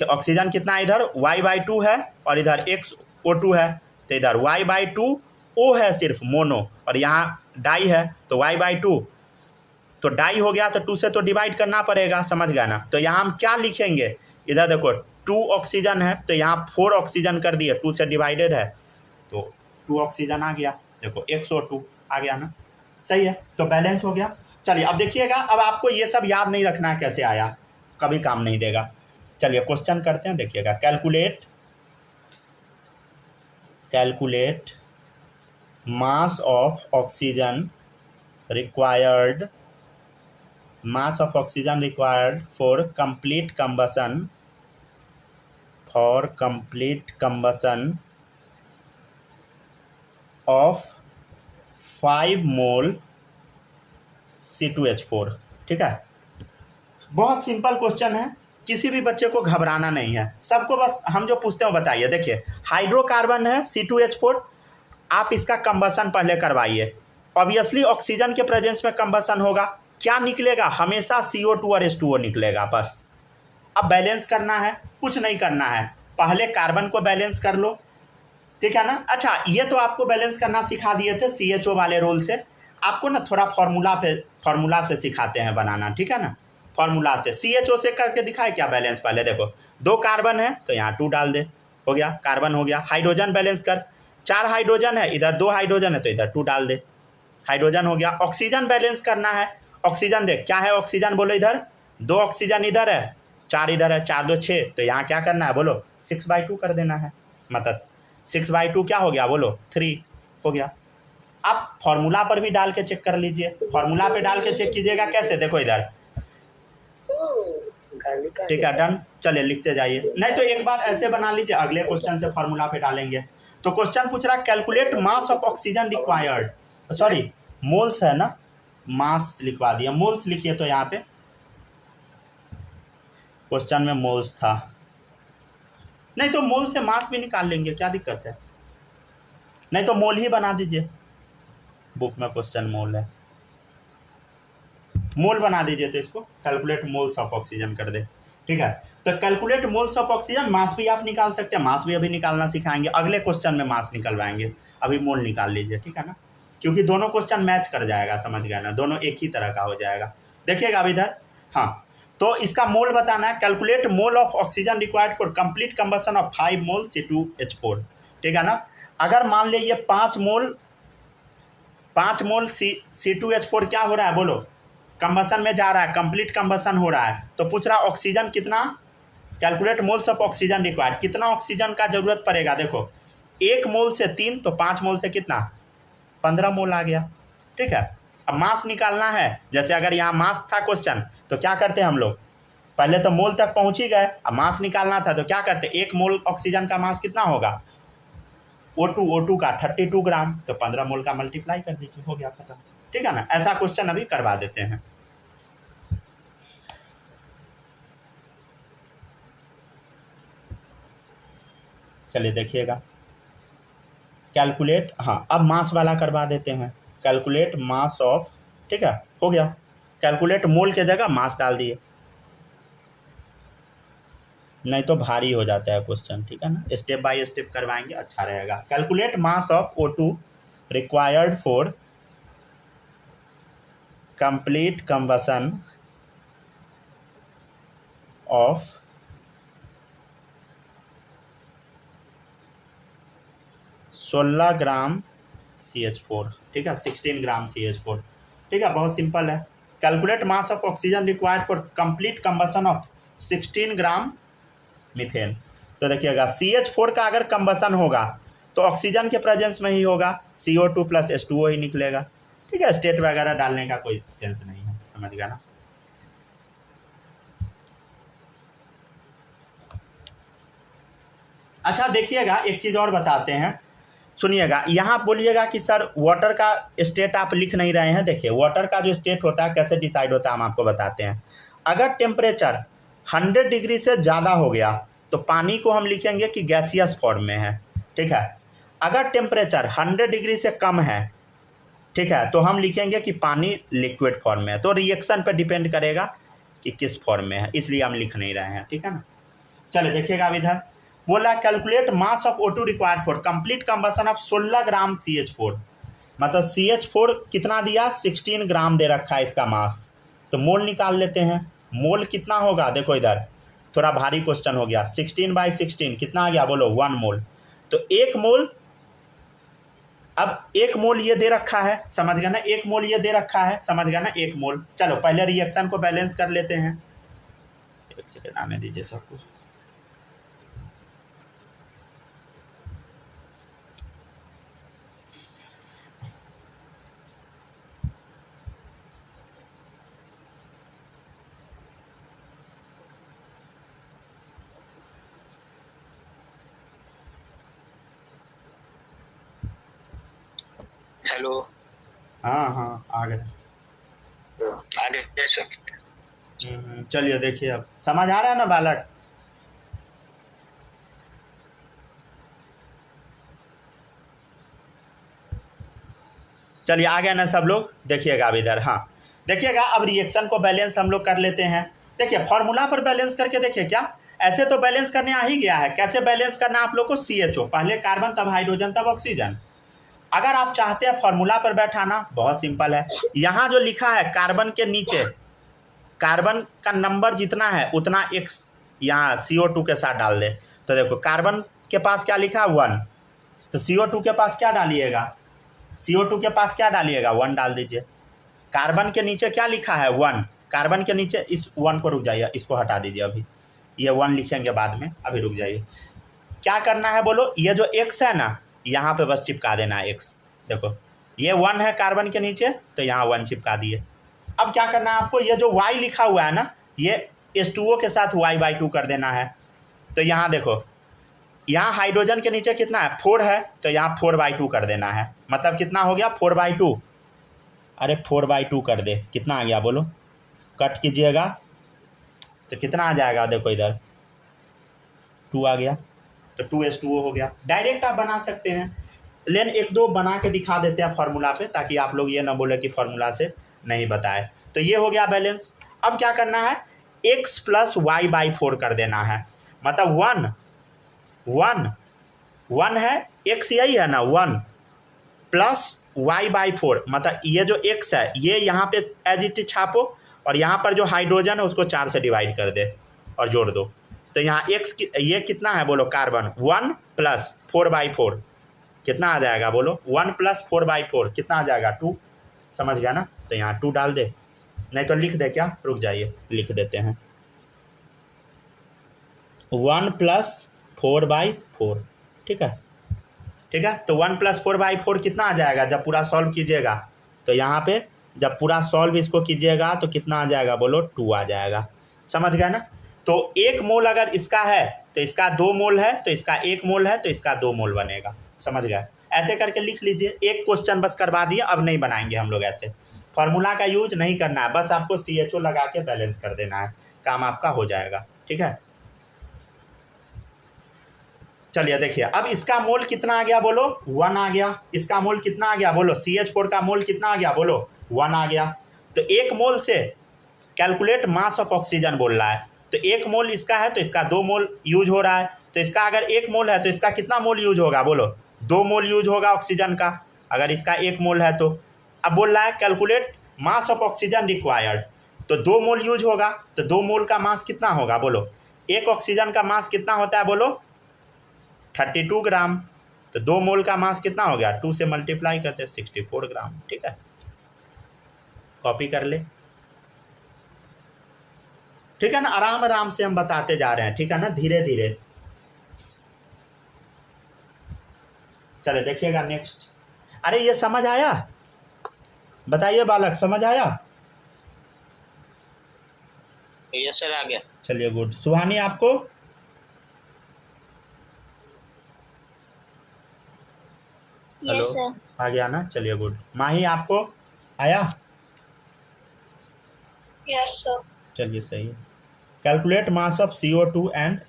ऑक्सीजन कितना है इधर, y/2 है और इधर XO2 है, तो इधर y/2 O है सिर्फ मोनो, और यहाँ डाई है तो y/2, तो डाई हो गया, तो 2 से तो डिवाइड करना पड़ेगा, समझ गया ना। तो यहाँ हम क्या लिखेंगे, इधर देखो 2 ऑक्सीजन है, तो यहाँ 4 ऑक्सीजन कर दिए, 2 से डिवाइडेड है, तो 2 ऑक्सीजन आ गया, देखो XO2 आ गया ना, सही है, तो बैलेंस हो गया। चलिए अब देखिएगा, अब आपको ये सब याद नहीं रखना है कैसे आया, कभी काम नहीं देगा। चलिए क्वेश्चन करते हैं, देखिएगा, calculate mass of oxygen required for complete combustion of 5 mole C2H4। ठीक है, बहुत सिंपल क्वेश्चन है, किसी भी बच्चे को घबराना नहीं है, सबको बस हम जो पूछते हैं बताइए। देखिए हाइड्रोकार्बन है C2H4, आप इसका कंबसन पहले करवाइए। ऑब्वियसली ऑक्सीजन के प्रेजेंस में कंबसन होगा, क्या निकलेगा? हमेशा CO2 और H2O निकलेगा बस। अब बैलेंस करना है, कुछ नहीं करना है, पहले कार्बन को बैलेंस कर लो, ठीक है ना। अच्छा, ये तो आपको बैलेंस करना सिखा दिए थे CHO वाले रोल से, आपको ना थोड़ा फॉर्मूला से सिखाते हैं बनाना, ठीक है ना। फॉर्मूला से CHO से करके दिखाए क्या बैलेंस? पहले देखो 2 कार्बन है तो यहाँ 2 डाल दे, हो गया, कार्बन हो गया। हाइड्रोजन बैलेंस कर, 4 हाइड्रोजन है, इधर 2 हाइड्रोजन है तो इधर 2 डाल दे, हाइड्रोजन हो गया। ऑक्सीजन बैलेंस करना है, ऑक्सीजन देख क्या है, ऑक्सीजन बोलो इधर 2 ऑक्सीजन इधर है, 4 इधर है, 4 2 6, तो यहाँ क्या करना है बोलो 6/2 कर देना है, मतलब 6/2 क्या हो गया बोलो 3 हो गया। आप फॉर्मूला पर भी डाल के चेक कर लीजिए, फॉर्मूला पे डाल के चेक कीजिएगा कैसे, देखो इधर, ठीक है डन। चलिए लिखते जाइए, नहीं तो एक बार ऐसे बना लीजिए, अगले क्वेश्चन से फॉर्मूला पे डालेंगे। तो क्वेश्चन पूछ रहा है calculate mass of oxygen required, sorry moles है ना, मास लिखवा दिया, मोल्स लिखिए। तो यहाँ पे क्वेश्चन में मोल्स था, नहीं तो मोल से मास भी निकाल लेंगे, क्या दिक्कत है, नहीं तो मोल ही बना दीजिए, बुक में क्वेश्चन मोल है, मोल बना दीजिए। तो इसको कैलकुलेट मोल्स ऑफ ऑक्सीजन कर दे, ठीक है। तो कैलकुलेट मोल्स ऑफ ऑक्सीजन, मास भी आप निकाल सकते हैं, मास भी अभी निकालना सिखाएंगे, अगले क्वेश्चन में मास निकलवाएंगे, अभी मोल निकाल लीजिए, ठीक है ना, क्योंकि दोनों क्वेश्चन मैच कर जाएगा, समझ गए ना, दोनों एक ही तरह का हो जाएगा। देखिएगा अब इधर, हाँ, तो इसका मोल बताना है, calculate mole of oxygen required for complete combustion of 5 mole C2H4, ठीक है ना। अगर मान लीजिए 5 मोल C2H4 क्या हो रहा है बोलो, कंबसन में जा रहा है, कंप्लीट कंबसन हो रहा है, तो पूछ रहा ऑक्सीजन कितना, calculate moles of oxygen required, कितना ऑक्सीजन का जरूरत पड़ेगा। देखो 1 मोल से 3 तो 5 मोल से कितना 15 मोल आ गया, ठीक है। अब मास निकालना है, जैसे अगर यहाँ मास था क्वेश्चन तो क्या करते हैं हम लोग, पहले तो मोल तक पहुँच ही गए, अब मास निकालना था तो क्या करते, 1 मोल ऑक्सीजन का मास कितना होगा, O2 का 32 ग्राम, तो 15 मोल का मल्टीप्लाई कर दीजिए, हो गया खत्म, ठीक है ना। ऐसा क्वेश्चन अभी करवा देते हैं। चलिए देखिएगा, कैलकुलेट, हाँ अब मास वाला करवा देते हैं, कैलकुलेट मास ऑफ, ठीक है, हो गया, कैलकुलेट मोल के जगह मास डाल दिए, नहीं तो भारी हो जाता है क्वेश्चन, ठीक है ना, स्टेप बाय स्टेप करवाएंगे, अच्छा रहेगा। Calculate mass of O2 required for complete combustion of 16 gram CH4, ठीक है, 16 ग्राम CH4, ठीक है, बहुत सिंपल है। Calculate mass of oxygen required for complete combustion of 16 gram methane. तो देखिएगा CH4 का अगर कंबसन होगा तो ऑक्सीजन के प्रेजेंस में ही होगा, CO2 + H2O ही निकलेगा, ठीक है, स्टेट वगैरह डालने का कोई सेंस नहीं है, समझ गया ना। अच्छा देखिएगा एक चीज़ और बताते हैं, सुनिएगा, यहाँ बोलिएगा कि सर वाटर का स्टेट आप लिख नहीं रहे हैं। देखिए वाटर का जो स्टेट होता है कैसे डिसाइड होता है हम आपको बताते हैं। अगर टेम्परेचर 100 डिग्री से ज़्यादा हो गया तो पानी को हम लिखेंगे कि गैसियस फॉर्म में है, ठीक है। अगर टेम्परेचर 100 डिग्री से कम है, ठीक है, तो हम लिखेंगे कि पानी लिक्विड फॉर्म में है। तो रिएक्शन पर डिपेंड करेगा कि किस फॉर्म में है, इसलिए हम लिख नहीं रहे हैं, ठीक है ना। चलिए देखिएगा अब इधर बोला calculate mass of O2 required for complete combustion of 16 gram CH4, मतलब CH4 कितना दिया 16 ग्राम दे रखा है इसका मास, तो मोल निकाल लेते हैं। मोल कितना होगा, देखो इधर थोड़ा भारी क्वेश्चन हो गया, 16/16 कितना आ गया बोलो 1 मोल, तो 1 मोल, अब 1 मोल ये दे रखा है, समझ गया ना, 1 मोल ये दे रखा है, समझ गया ना, 1 मोल। चलो पहले रिएक्शन को बैलेंस कर लेते हैं, एक सेकेंड आने दीजिए सबको। हेलो, हाँ हाँ आ गए। आगे सर। चलिए देखिए, अब समझ आ रहा है ना बालक? चलिए आ गए ना सब लोग? देखिएगा अब इधर, हाँ देखिएगा अब रिएक्शन को बैलेंस हम लोग कर लेते हैं। देखिए फॉर्मूला पर बैलेंस करके देखिए, क्या ऐसे तो बैलेंस करने आ ही गया है। कैसे बैलेंस करना आप लोग को? CHO पहले कार्बन, तब हाइड्रोजन, तब ऑक्सीजन। अगर आप चाहते हैं फॉर्मूला पर बैठाना, बहुत सिंपल है। यहाँ जो लिखा है कार्बन के नीचे, कार्बन का नंबर जितना है उतना एक्स यहाँ CO2 के साथ डाल दे। तो देखो कार्बन के पास क्या लिखा है 1, तो CO2 के पास क्या डालिएगा? CO2 के पास क्या डालिएगा? 1 डाल दीजिए। कार्बन के नीचे क्या लिखा है 1, कार्बन के नीचे इस 1 को, रुक जाइए इसको हटा दीजिए, अभी ये 1 लिखेंगे बाद में, अभी रुक जाइए। क्या करना है बोलो? ये जो x है ना, यहाँ पे बस चिपका देना है x। देखो ये 1 है कार्बन के नीचे, तो यहाँ 1 चिपका दिए। अब क्या करना है आपको? ये जो y लिखा हुआ है ना, ये H2O के साथ y/2 कर देना है। तो यहाँ देखो, यहाँ हाइड्रोजन के नीचे कितना है 4 है, तो यहाँ 4/2 कर देना है। मतलब कितना हो गया 4/2? अरे 4/2 कर दे, कितना आ गया बोलो? कट कीजिएगा तो कितना आ जाएगा? देखो इधर 2 आ गया, तो 2H2O हो गया। डायरेक्ट आप बना सकते हैं, लेकिन 1-2 बना के दिखा देते हैं फार्मूला पे, ताकि आप लोग ये ना बोले कि फार्मूला से नहीं बताए। तो ये हो गया बैलेंस। अब क्या करना है? x + y/4 कर देना है। मतलब 1 है, x यही है ना 1 + y/4, मतलब ये जो x है ये यहाँ पे एज इट इज छापो, और यहाँ पर जो हाइड्रोजन है उसको 4 से डिवाइड कर दे और जोड़ दो। तो यहाँ x ये कितना है बोलो? कार्बन 1 + 4/4 कितना आ जाएगा बोलो? 1 + 4/4 कितना आ जाएगा? 2। समझ गया ना? तो यहाँ 2 डाल दे, नहीं तो लिख दे क्या? रुक जाइए लिख देते हैं 1 + 4/4। ठीक है, ठीक है। तो 1 + 4/4 कितना आ जाएगा जब पूरा सॉल्व कीजिएगा? तो यहाँ पे जब पूरा सॉल्व इसको कीजिएगा तो कितना आ जाएगा बोलो? 2 आ जाएगा। समझ गया ना? तो 1 मोल अगर इसका है तो इसका 2 मोल है, तो इसका 1 मोल है तो इसका 2 मोल बनेगा। समझ गए? ऐसे करके लिख लीजिए। एक क्वेश्चन बस करवा दिए, अब नहीं बनाएंगे हम लोग ऐसे। फार्मूला का यूज नहीं करना है, बस आपको CHO लगा के बैलेंस कर देना है, काम आपका हो जाएगा। ठीक है, चलिए देखिए अब इसका मोल कितना आ गया बोलो? 1 आ गया। इसका मोल कितना आ गया बोलो? CH4 का मोल कितना आ गया बोलो? 1 आ गया। तो 1 मोल से कैलकुलेट मास ऑफ ऑक्सीजन बोल रहा है, तो 1 मोल इसका है तो इसका 2 मोल यूज हो रहा है। तो इसका अगर 1 मोल है तो इसका कितना मोल यूज होगा बोलो? 2 मोल यूज होगा ऑक्सीजन का, अगर इसका 1 मोल है तो। अब बोल रहा है calculate mass of oxygen required, तो 2 मोल यूज होगा, तो 2 मोल का मास कितना होगा बोलो? एक ऑक्सीजन का मास कितना होता है बोलो? 32 ग्राम। तो 2 मोल का मास कितना हो गया? 2 से मल्टीप्लाई करते 64 ग्राम। ठीक है, कॉपी कर ले। ठीक है ना, आराम आराम से हम बताते जा रहे हैं, ठीक है ना, धीरे धीरे। चले देखिएगा नेक्स्ट। अरे ये समझ आया? बताइए बालक, समझ आया? यस सर आ गया। चलिए गुड। सुहानी आपको? हेलो, आ गया ना? चलिए गुड। माही आपको आया? Yes sir. चलिए सही है। Calculate mass of CO2 and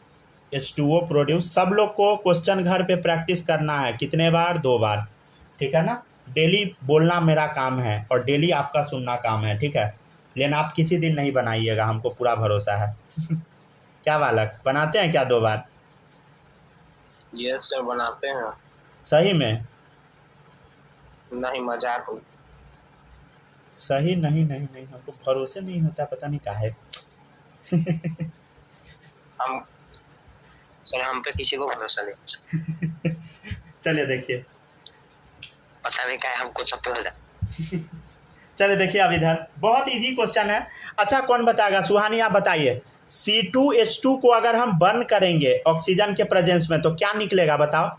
H2O produce. सब लोग को क्वेश्चन घर पे प्रैक्टिस करना है। कितने बार? 2 बार। ठीक है ना? डेली बोलना मेरा काम है और डेली आपका सुनना काम है। ठीक है, लेकिन आप किसी दिन नहीं बनाइएगा, हमको पूरा भरोसा है। क्या बालक, बनाते हैं क्या 2 बार? यस सर बनाते हैं। सही में? नहीं मजाक हो। सही नहीं नहीं नहीं, हमको भरोसे नहीं होता, पता नहीं काहे। हम सर, हम पे किसी को भरोसा नहीं। चलिए देखिए, पता नहीं क्या है, हमको सब पे हो जाए। चलिए देखिए अब इधर बहुत इजी क्वेश्चन है। अच्छा कौन बताएगा? सुहानी आप बताइए। C2H2 को अगर हम बर्न करेंगे ऑक्सीजन के प्रेजेंस में तो क्या निकलेगा बताओ?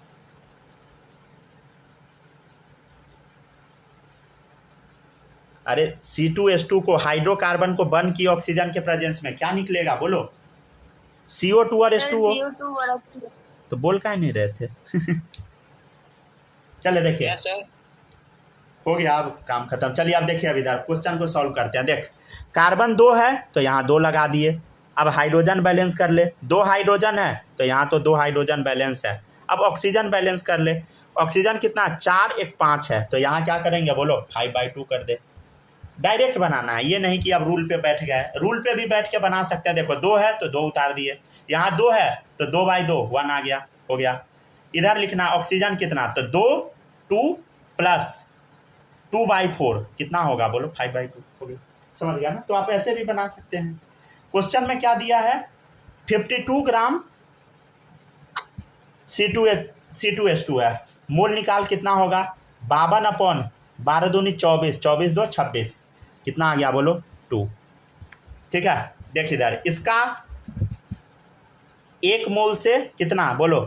अरे C2H2 को, हाइड्रोकार्बन को बर्न किए ऑक्सीजन के प्रेजेंस में, क्या निकलेगा बोलो? CO2 और H2O। तो बोल काहे नहीं रहे थे? चले देखिए। Yes sir. हो गया, अब काम खत्म। चलिए अब देखिए, अब इधर क्वेश्चन को सॉल्व करते हैं। देख, कार्बन 2 है तो यहाँ 2 लगा दिए। अब हाइड्रोजन बैलेंस कर ले, 2 हाइड्रोजन है तो यहाँ तो 2 हाइड्रोजन बैलेंस है। अब ऑक्सीजन बैलेंस कर ले, ऑक्सीजन कितना, 4 1 5 है तो यहाँ क्या करेंगे बोलो, 5/2 कर दे। डायरेक्ट बनाना है, ये नहीं कि अब रूल पे बैठ गए। रूल पे भी बैठ के बना सकते हैं। देखो 2 है तो 2 उतार दिए, यहाँ 2 है तो 2/2 1 आ गया, हो गया। इधर लिखना ऑक्सीजन कितना, तो 2 2 प्लस 2/4 कितना होगा बोलो, 5/2 हो गया। समझ गया ना? तो आप ऐसे भी बना सकते हैं। क्वेश्चन में क्या दिया है, 52 ग्राम C2H2 है, मोल निकाल कितना होगा, 52/12 दूनी 24, 24 2 26, कितना आ गया बोलो, 2। ठीक है, देख इधर, इसका 1 मोल से कितना बोलो,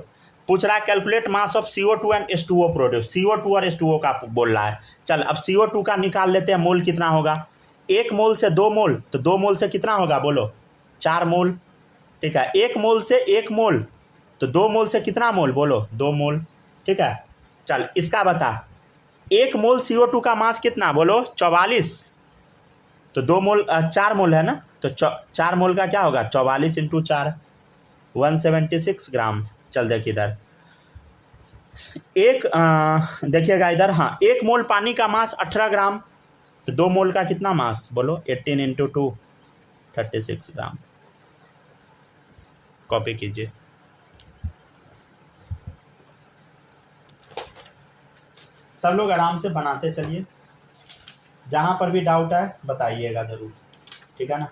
पूछ रहा है calculate mass of CO2 and H2O produce. CO2 और H2O का बोल रहा है। चल अब CO2 का निकाल लेते हैं, मोल कितना होगा, 1 मोल से 2 मोल तो 2 मोल से कितना होगा बोलो, 4 मोल। ठीक है, 1 मोल से 1 मोल तो 2 मोल से कितना मोल बोलो, 2 मोल। ठीक है, चल इसका बता, 1 मोल CO2 का मास कितना बोलो, 44, तो 2 मोल 4 मोल है ना, तो 4 मोल का क्या होगा, 44 × 4 176 ग्राम। चल देख इधर, देखिएगा इधर, हाँ 1 मोल पानी का मास 18 ग्राम, तो 2 मोल का कितना मास बोलो, 18 × 2 36 ग्राम। कॉपी कीजिए। सब लोग आराम से बनाते चलिए, जहाँ पर भी डाउट है बताइएगा ज़रूर, ठीक है ना।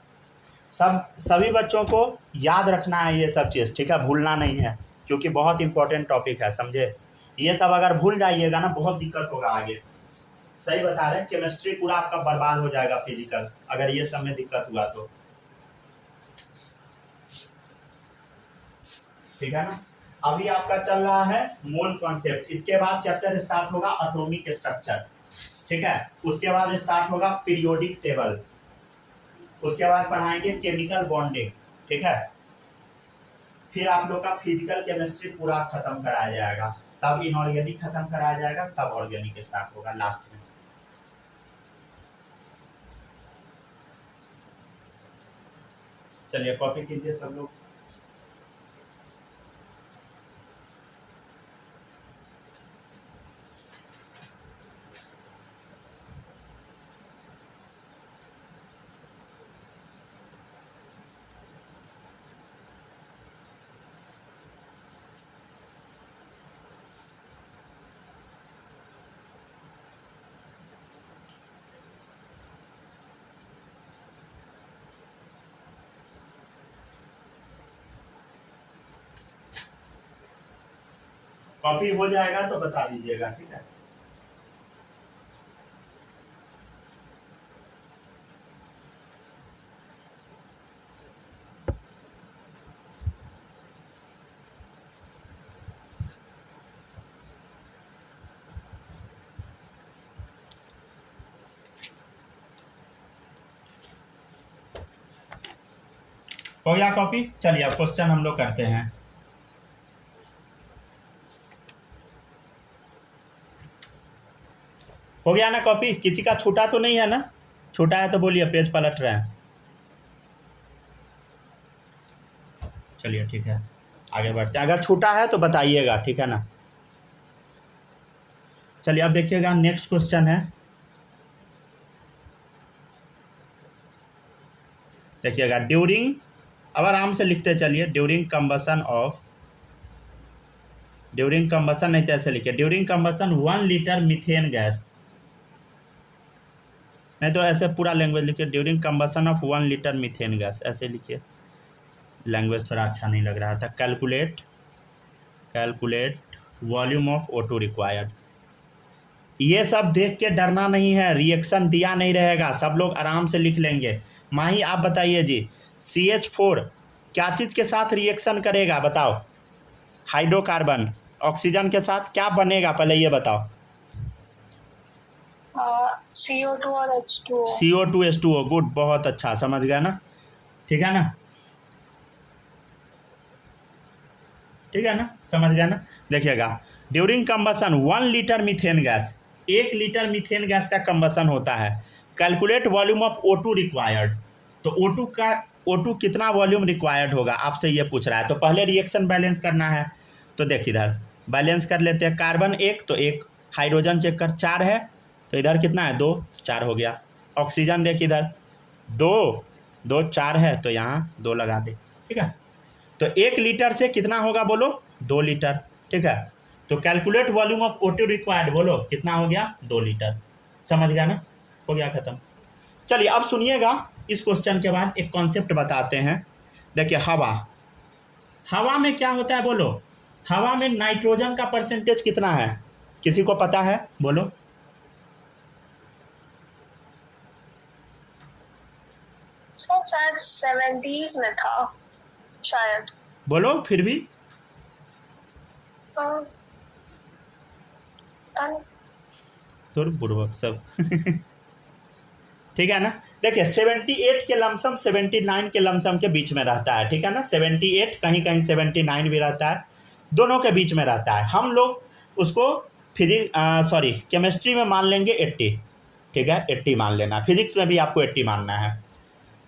सभी बच्चों को याद रखना है ये सब चीज़, ठीक है, भूलना नहीं है, क्योंकि बहुत इंपॉर्टेंट टॉपिक है, समझे। ये सब अगर भूल जाइएगा ना बहुत दिक्कत होगा आगे। सही बता रहे हैं, केमिस्ट्री पूरा आपका बर्बाद हो जाएगा फिजिकल, अगर ये सब में दिक्कत हुआ तो, ठीक है ना। अभी आपका चल रहा है मोल कॉन्सेप्ट, इसके बाद चैप्टर स्टार्ट होगा एटॉमिक स्ट्रक्चर, ठीक है। उसके बाद स्टार्ट होगा पीरियोडिक टेबल, उसके बाद पढ़ाएंगे केमिकल बॉन्डिंग, ठीक है। फिर आप लोग का फिजिकल केमिस्ट्री पूरा खत्म कराया जाएगा, तब इनऑर्गेनिक खत्म कराया जाएगा, तब ऑर्गेनिक स्टार्ट होगा लास्ट में। चलिए कॉपी कीजिए सब लोग। कॉपी हो जाएगा तो बता दीजिएगा, ठीक है। हो गया कॉपी। चलिए अब क्वेश्चन हम लोग करते हैं। हो गया ना कॉपी, किसी का छूटा तो नहीं है ना, छूटा है तो बोलिए, पेज पलट रहे हैं। चलिए ठीक है, आगे बढ़ते हैं, अगर छूटा है तो बताइएगा, ठीक है ना। चलिए अब देखिएगा, नेक्स्ट क्वेश्चन है, देखिएगा, ड्यूरिंग, अब आराम से लिखते चलिए, ड्यूरिंग कंबसन नहीं तो ऐसे लिखिए, during combustion 1 litre methane gas, नहीं तो ऐसे पूरा लैंग्वेज लिखिए, during combustion of 1 litre methane gas, ऐसे लिखिए, लैंग्वेज थोड़ा अच्छा नहीं लग रहा था। Calculate volume of O2 required. ये सब देख के डरना नहीं है, रिएक्शन दिया नहीं रहेगा, सब लोग आराम से लिख लेंगे। माही आप बताइए जी, CH4 क्या चीज़ के साथ रिएक्शन करेगा बताओ, हाइड्रोकार्बन, ऑक्सीजन के साथ क्या बनेगा पहले ये बताओ। CO2 और H2O। CO2 H2O, गुड, बहुत अच्छा, समझ गया ना, ठीक है ना, ठीक है ना, समझ गया ना। देखिएगा, during combustion 1 litre methane gas, 1 litre methane gas का कंबसन होता है, calculate volume of O2 required. तो O2 कितना वॉल्यूम रिक्वायर्ड होगा, आपसे ये पूछ रहा है। तो पहले रिएक्शन बैलेंस करना है, तो देख इधर बैलेंस कर लेते हैं। कार्बन 1 तो 1, हाइड्रोजन चेक कर 4 है, तो इधर कितना है 2, 4 हो गया। ऑक्सीजन देख इधर 2 4 है, तो यहाँ 2 लगा दे, ठीक है। तो 1 लीटर से कितना होगा बोलो, 2 लीटर, ठीक है। तो calculate volume of O2 required, बोलो कितना हो गया, 2 लीटर। समझ गया ना, हो गया खत्म। चलिए अब सुनिएगा, इस क्वेश्चन के बाद एक कॉन्सेप्ट बताते हैं। देखिए हवा में क्या होता है बोलो, हवा में नाइट्रोजन का परसेंटेज कितना है, किसी को पता है बोलो। शायद 70s में था शायद, बोलो फिर भी। तो बुड़बक सब ठीक है ना। देखिए 78 के लमसम 79 के लमसम के बीच में रहता है, ठीक है ना। 78 कहीं कहीं 79 भी रहता है, दोनों के बीच में रहता है। हम लोग उसको केमिस्ट्री में मान लेंगे 80, ठीक है, 80 मान लेना। फिजिक्स में भी आपको 80 मानना है,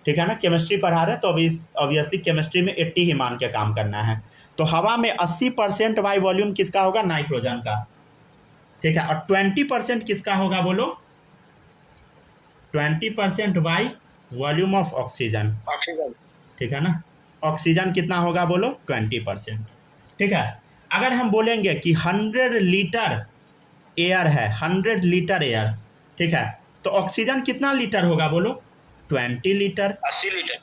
ठीक है ना। केमिस्ट्री पढ़ा रहे हैं तो अभी ऑब्वियसली केमिस्ट्री में 80 ही मान के काम करना है। तो हवा में 80% वाई वॉल्यूम किसका होगा, नाइट्रोजन का, ठीक है। और 20% किसका होगा बोलो, 20% वाई वॉल्यूम ऑफ ऑक्सीजन, ठीक है ना। ऑक्सीजन कितना होगा बोलो, 20%, ठीक है। अगर हम बोलेंगे कि 100 लीटर एयर है, 100 लीटर एयर, ठीक है, तो ऑक्सीजन कितना लीटर होगा बोलो, 20 लीटर, 80 लीटर।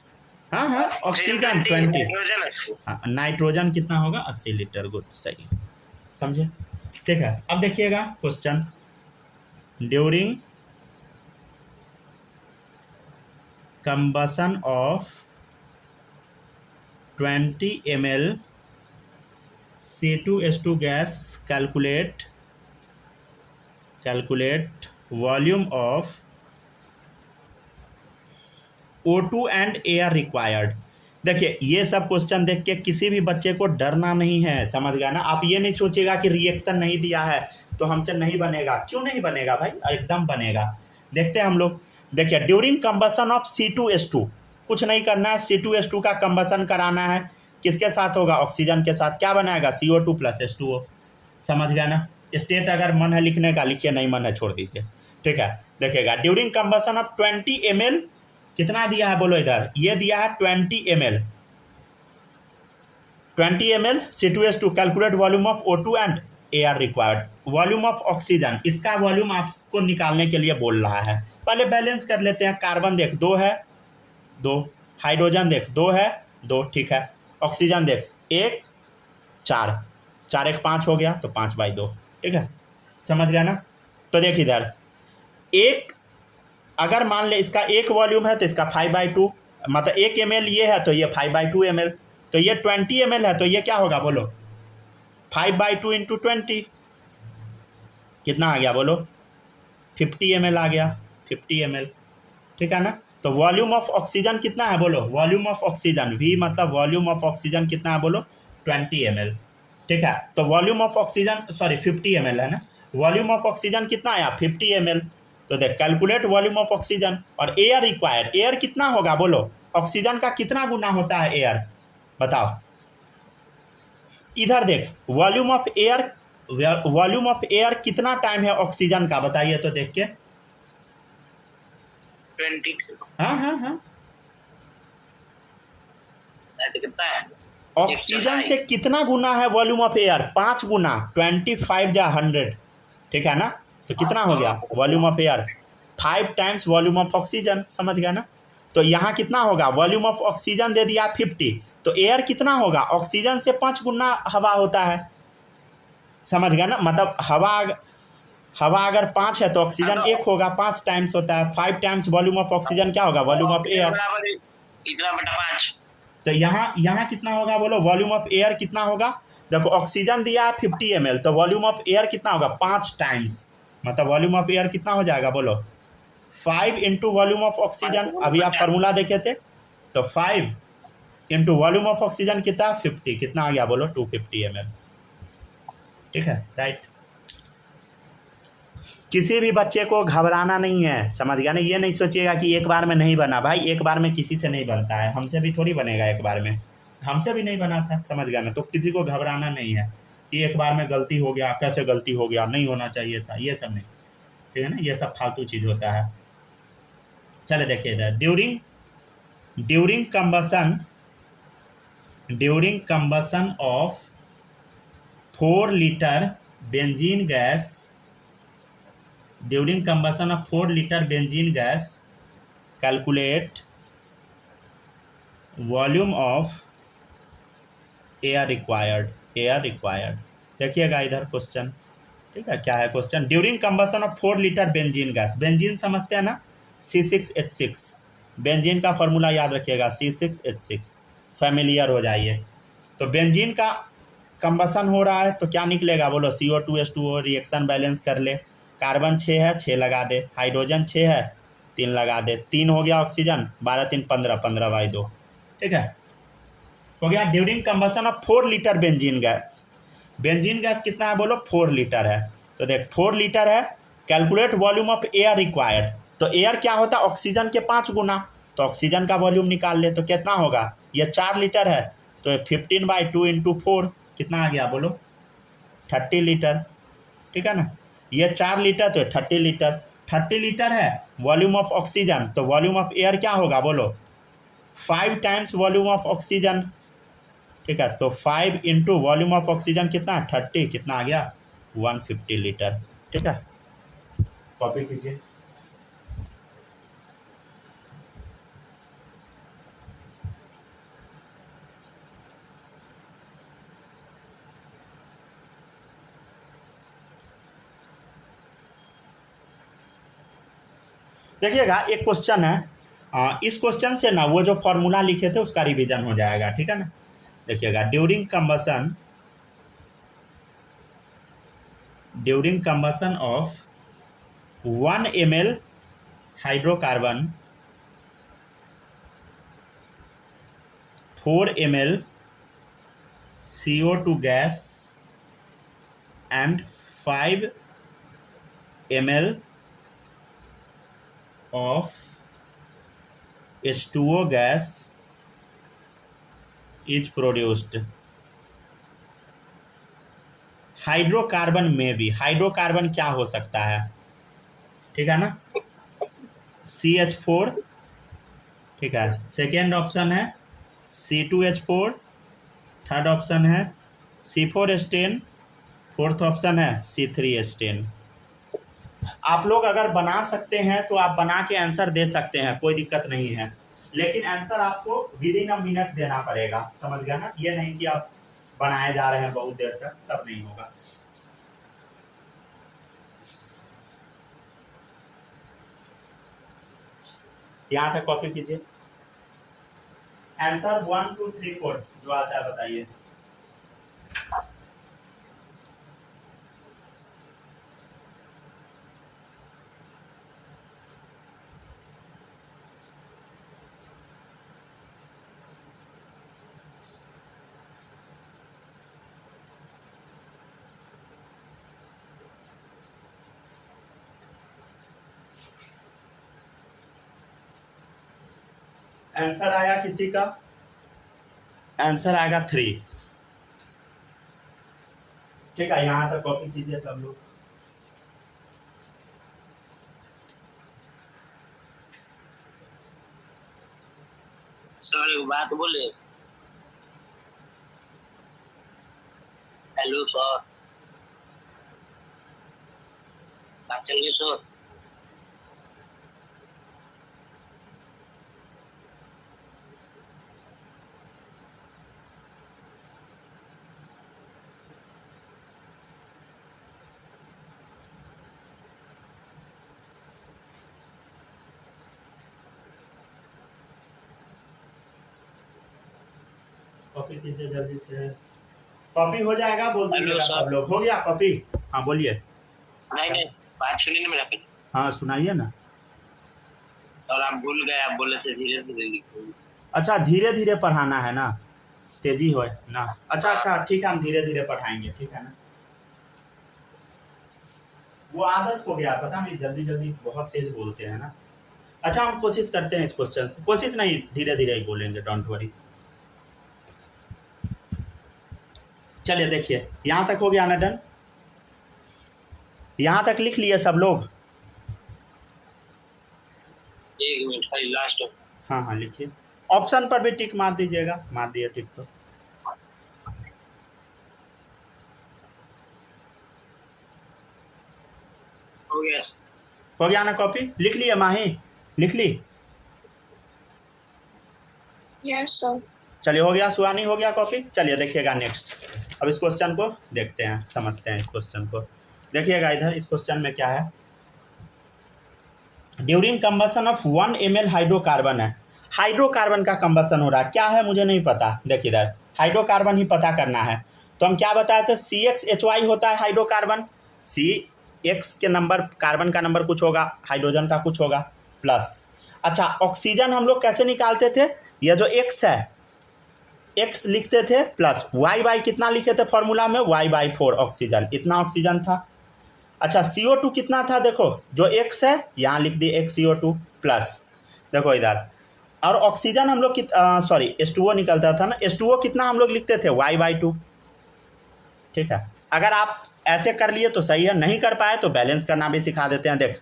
हाँ ऑक्सीजन 20, हाँ नाइट्रोजन कितना होगा, 80 लीटर। गुड, सही, समझे, ठीक है। अब देखिएगा question, during combustion of 20 ml C2H2 gas, calculate volume of O2 and air required। देखिए ये सब क्वेश्चन देख के किसी भी बच्चे को डरना नहीं है, समझ गया ना। आप ये नहीं सोचिएगा कि रिएक्शन नहीं दिया है तो हमसे नहीं बनेगा। क्यों नहीं बनेगा भाई, एकदम बनेगा। देखते हैं हम लोग। देखिए ड्यूरिंग कंबसन ऑफ C2H2, कुछ नहीं करना है, C2H2 का कंबसन कराना है। किसके साथ होगा, ऑक्सीजन के साथ। क्या बनाएगा, CO2 + H2O। समझ गया ना। स्टेट अगर मन है लिखने का लिखिए, नहीं मन है छोड़ दीजिए, ठीक है। देखिएगा ड्यूरिंग कंबसन ऑफ 20 ml, कितना दिया है बोलो इधर, ये दिया है 20 ml C2H2, calculate volume of O2 and air required. Volume of oxygen, इसका वॉल्यूम आपको निकालने के लिए बोल रहा है। पहले बैलेंस कर लेते हैं। कार्बन देख 2 है, 2, हाइड्रोजन देख 2 है, 2, ठीक है। ऑक्सीजन देख 1 4, 4 1 5 हो गया, तो 5/2, ठीक है। समझ गया ना। तो देख इधर एक, अगर मान ले इसका 1 वॉल्यूम है तो इसका 5/2, मतलब 1 ml ये है तो ये 5/2 ml, तो ये 20 ml है तो ये क्या होगा बोलो, 5/2 × 20 कितना आ गया बोलो, 50 ml आ गया, 50 ml, ठीक है ना। तो वॉल्यूम ऑफ ऑक्सीजन कितना है बोलो, वॉल्यूम ऑफ ऑक्सीजन, V मतलब वॉल्यूम ऑफ ऑक्सीजन कितना है बोलो, 20 ml, ठीक है। तो वॉल्यूम ऑफ ऑक्सीजन 50 ml है ना। वॉल्यूम ऑफ ऑक्सीजन कितना आया, 50 ml। तो देख कैलकुलेट वॉल्यूम ऑफ ऑक्सीजन। और एयर रिक्वायर्ड, एयर कितना होगा बोलो, ऑक्सीजन का कितना गुना होता है एयर, बताओ। इधर देख वॉल्यूम ऑफ एयर कितना टाइम है ऑक्सीजन का, बताइए तो देख के। 20। हाँ ऐसे कितना है, ऑक्सीजन से कितना गुना है वॉल्यूम ऑफ एयर, 5 गुना, 25 या 100, ठीक है ना। तो कितना हो गया volume of air, 5 times volume of oxygen. समझ गया ना। तो यहाँ कितना होगा, वॉल्यूम ऑफ ऑक्सीजन दे दिया 50, तो एयर कितना होगा, ऑक्सीजन से 5 गुना हवा होता है। समझ गया ना। मतलब हवा अगर 5 है तो ऑक्सीजन 1 होगा, 5 टाइम्स होता है। 5 टाइम्स वॉल्यूम ऑफ ऑक्सीजन क्या होगा, वॉल्यूम ऑफ एयर। इतना बटा 5। तो यहाँ कितना होगा बोलो, वॉल्यूम ऑफ एयर कितना होगा। देखो ऑक्सीजन दिया है 50 ml, तो वॉल्यूम ऑफ एयर कितना होगा, 5 टाइम्स, मतलब वॉल्यूम ऑफ एयर कितना हो जाएगा बोलो, 5 × वॉल्यूम ऑफ ऑक्सीजन। अभी आप फार्मूला देखे थे, तो 5 × वॉल्यूम ऑफ ऑक्सीजन कितना, 50, कितना आ गया बोलो, 250 ml, ठीक है, राइट। किसी भी बच्चे को घबराना नहीं है, समझ गया ना। ये नहीं सोचिएगा कि एक बार में नहीं बना, भाई एक बार में किसी से नहीं बनता है, हमसे भी थोड़ी बनेगा एक बार में, हमसे भी नहीं बना था, समझ गया ना। तो किसी को घबराना नहीं है कि एक बार में गलती हो गया, कैसे गलती हो गया, नहीं होना चाहिए था, ये सब नहीं, ठीक है ना, ये सब फालतू चीज़ होता है। चले देखिए इधर, during combustion of 4 litre benzene gas, during combustion of 4 litre benzene gas, calculate volume of air required. देखिएगा इधर क्वेश्चन, ठीक है, क्या है question. During combustion of 4 litre benzene gas, benzene समझते हैं ना, C6H6, बेंजीन का फॉर्मूला याद रखिएगा, C6H6, फैमिलियर हो जाइए। तो बेंजीन का कंबसन हो रहा है तो क्या निकलेगा बोलो, CO2H2O, रिएक्शन बैलेंस कर ले, कार्बन 6 है 6 लगा दे, हाइड्रोजन 6 है 3 लगा दे, 3 हो गया ऑक्सीजन, 12 3 15, 15/2, ठीक है, हो गया। During combustion of 4 litre benzene gas, benzene gas कितना है बोलो, 4 लीटर है। तो देख 4 लीटर है, calculate volume of air required, तो एयर क्या होता है, ऑक्सीजन के 5 गुना, तो ऑक्सीजन का वॉल्यूम निकाल ले, तो कितना होगा, ये 4 लीटर है तो 15/2 × 4 कितना आ गया बोलो, 30 लीटर, ठीक है ना। ये 4 लीटर तो 30 लीटर, 30 लीटर है वॉल्यूम ऑफ ऑक्सीजन, तो वॉल्यूम ऑफ एयर क्या होगा बोलो, 5 टाइम्स वॉल्यूम ऑफ ऑक्सीजन, ठीक है। तो 5 × वॉल्यूम ऑफ ऑक्सीजन कितना, 30, कितना आ गया, 150 लीटर, ठीक है। कॉपी कीजिए। देखिएगा एक क्वेश्चन है, इस क्वेश्चन से ना वो जो फॉर्मूला लिखे थे उसका रिवीजन हो जाएगा, ठीक है ना। देखिएगा, during combustion of 1 ml hydrocarbon, 4 ml CO2 gas and 5 ml of H2O gas is produced। Hydrocarbon में भी, हाइड्रोकार्बन क्या हो सकता है, ठीक है ना, CH4, ठीक है, सेकेंड ऑप्शन है C2H4, थर्ड ऑप्शन है C4H10, फोर्थ ऑप्शन है C3H10। आप लोग अगर बना सकते हैं तो आप बना के आंसर दे सकते हैं, कोई दिक्कत नहीं है, लेकिन आंसर आपको विदिन अ मिनट देना पड़ेगा, समझ गया ना। ये नहीं कि आप बनाए जा रहे हैं बहुत देर तक, तब नहीं होगा। यहाँ तक कॉपी कीजिए, आंसर 1 2 3 4 जो आता है बताइए। आंसर आया किसी का, आंसर आएगा 3, ठीक है। यहाँ तक कॉपी कीजिए सब लोग। सर एक बात बोले, हेलो सर, बात चलिए सर। कॉपी कीजिए जल्दी से, कॉपी हो जाएगा, बोल हेलो दीजिएगा सर। सब लोग। हो गया कॉपी, हाँ बोलिए। नहीं बात सुनिए ना मेरा पहले। हाँ सुनाइए ना। और आप भूल गए, आप बोले थे धीरे धीरे लिखो। अच्छा धीरे धीरे पढ़ाना है ना, तेजी हो ना। अच्छा ठीक है, हम धीरे धीरे पढ़ाएंगे, ठीक है ना। वो आदत हो गया, पता नहीं जल्दी जल्दी बहुत तेज बोलते हैं ना। अच्छा हम कोशिश करते हैं इस क्वेश्चन से, कोशिश नहीं धीरे धीरे ही बोलेंगे, डोंट वरी। चलिए देखिए यहाँ तक हो गया ना डन, यहाँ तक लिख लिए सब लोग? एक मिनट भाई, लास्ट। हाँ हाँ लिखिए, ऑप्शन पर भी टिक मार दीजिएगा, मार दिए टिक तो। हो गया। हो गया ना कॉपी? लिख लिए माही, लिख ली? Yes sir. चलिए हो गया, सुहानी हो गया कॉपी। चलिए देखिएगा नेक्स्ट, अब इस क्वेश्चन को देखते हैं, समझते हैं इस क्वेश्चन को। देखिएगा इधर इस क्वेश्चन में क्या है, during combustion of 1 ml hydrocarbon है, हाइड्रोकार्बन का कंबशन हो रहा है, क्या है मुझे नहीं पता। देखिए इधर हाइड्रोकार्बन ही पता करना है, तो हम क्या बताए थे, CXHY होता है हाइड्रोकार्बन, CX के नंबर, कार्बन का नंबर कुछ होगा, हाइड्रोजन का कुछ होगा, प्लस। अच्छा ऑक्सीजन हम लोग कैसे निकालते थे, यह जो X है, X लिखते थे प्लस Y कितना लिखे थे फॉर्मूला में, Y/4 ऑक्सीजन, इतना ऑक्सीजन था। अच्छा CO2 कितना था, देखो जो X है यहाँ लिख दिए X CO2 प्लस, देखो इधर, और ऑक्सीजन हम लोग सॉरी H2O निकलता था ना, H2O कितना हम लोग लिखते थे Y/2। ठीक है, अगर आप ऐसे कर लिए तो सही है, नहीं कर पाए तो बैलेंस करना भी सिखा देते हैं। देख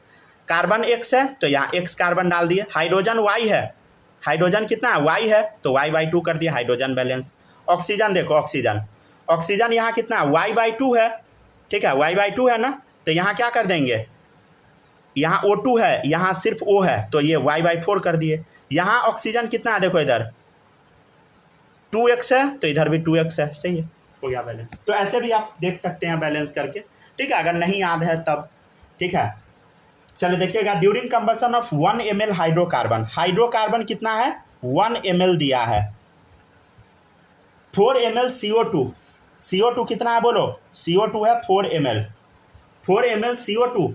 कार्बन X है तो यहाँ X कार्बन डाल दिए, हाइड्रोजन Y है, हाइड्रोजन कितना है Y है तो Y/2 कर दिया, हाइड्रोजन बैलेंस। ऑक्सीजन देखो, ऑक्सीजन यहाँ कितना है Y/2 है, ठीक है Y/2 है ना, तो यहाँ क्या कर देंगे, यहाँ O2 है, यहाँ सिर्फ O है तो ये Y/4 कर दिए। यहाँ ऑक्सीजन कितना है, देखो इधर 2X है तो इधर भी 2X है, सही है, हो गया बैलेंस। तो ऐसे भी आप देख सकते हैं बैलेंस करके, ठीक है, अगर नहीं याद है तब। ठीक है चलिए देखिएगा, during combustion of 1 ml hydrocarbon, hydrocarbon कितना है 1 ml दिया है, 4 ml CO2, CO2 कितना है बोलो, CO2 है 4 ml, 4 ml CO2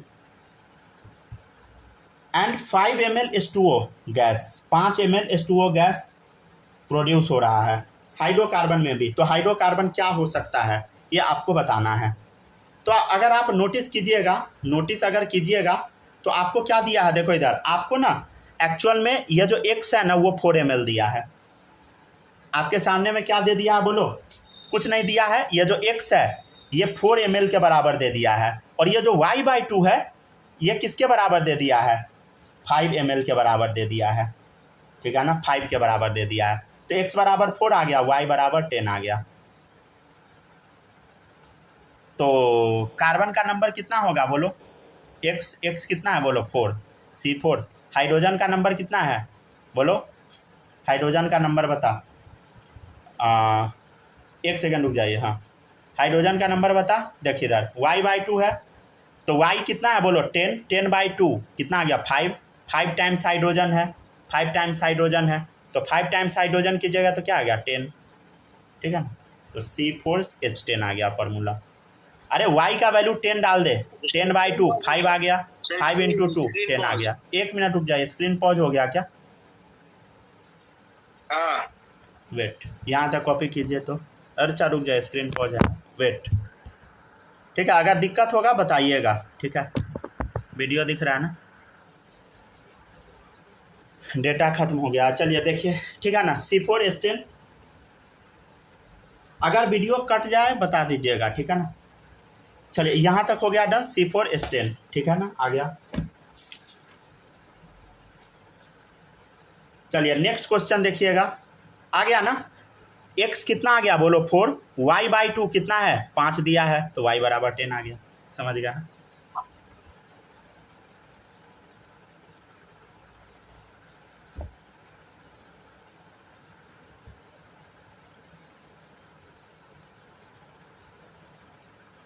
and 5 ml H2O gas, 5 ml H2O gas produce हो रहा है हाइड्रोकार्बन में भी। तो हाइड्रोकार्बन क्या हो सकता है ये आपको बताना है। तो अगर आप नोटिस अगर कीजिएगा तो आपको क्या दिया है, देखो इधर आपको ना एक्चुअल में यह जो X है ना वो 4 ml दिया है, आपके सामने में क्या दे दिया है बोलो, कुछ नहीं दिया है। ये जो X है ये 4 ml के बराबर दे दिया है, और ये जो Y/2 है ये किसके बराबर दे दिया है, 5 ml के बराबर दे दिया है, ठीक है ना, 5 के बराबर दे दिया है। तो X बराबर 4 आ गया, Y बराबर 10 आ गया। तो कार्बन का नंबर कितना होगा बोलो, X कितना है बोलो 4, C4। हाइड्रोजन का नंबर कितना है बोलो, हाइड्रोजन का नंबर बता, 1 सेकंड रुक जाइए, हाँ हाइड्रोजन का नंबर बता। देखिए इधर Y/2 है तो Y कितना है बोलो 10, 10/2 कितना आ गया 5 टाइम्स हाइड्रोजन है, 5 टाइम्स हाइड्रोजन है तो 5 टाइम्स हाइड्रोजन की जगह तो क्या आ गया 10, ठीक है ना, तो C4H10 आ गया फॉर्मूला। अरे Y का वैल्यू 10 डाल दे, 10/2 5 आ गया, 5 × 2 10 आ गया। 1 मिनट रुक जाइए, स्क्रीन पॉज हो गया क्या, हाँ वेट, यहाँ तक कॉपी कीजिए तो, अच्छा रुक जाए स्क्रीन पॉज है, वेट, ठीक है, अगर दिक्कत होगा बताइएगा, ठीक है, वीडियो दिख रहा है ना, डेटा खत्म हो गया। चलिए देखिए, ठीक है ना, C4H10, अगर वीडियो कट जाए बता दीजिएगा, ठीक है ना। चलिए यहाँ तक हो गया डन, C4H10, ठीक है ना, आ गया। चलिए नेक्स्ट क्वेश्चन देखिएगा, आ गया ना, X कितना आ गया बोलो 4, Y/2 कितना है 5 दिया है तो Y बराबर 10 आ गया, समझ गया ना।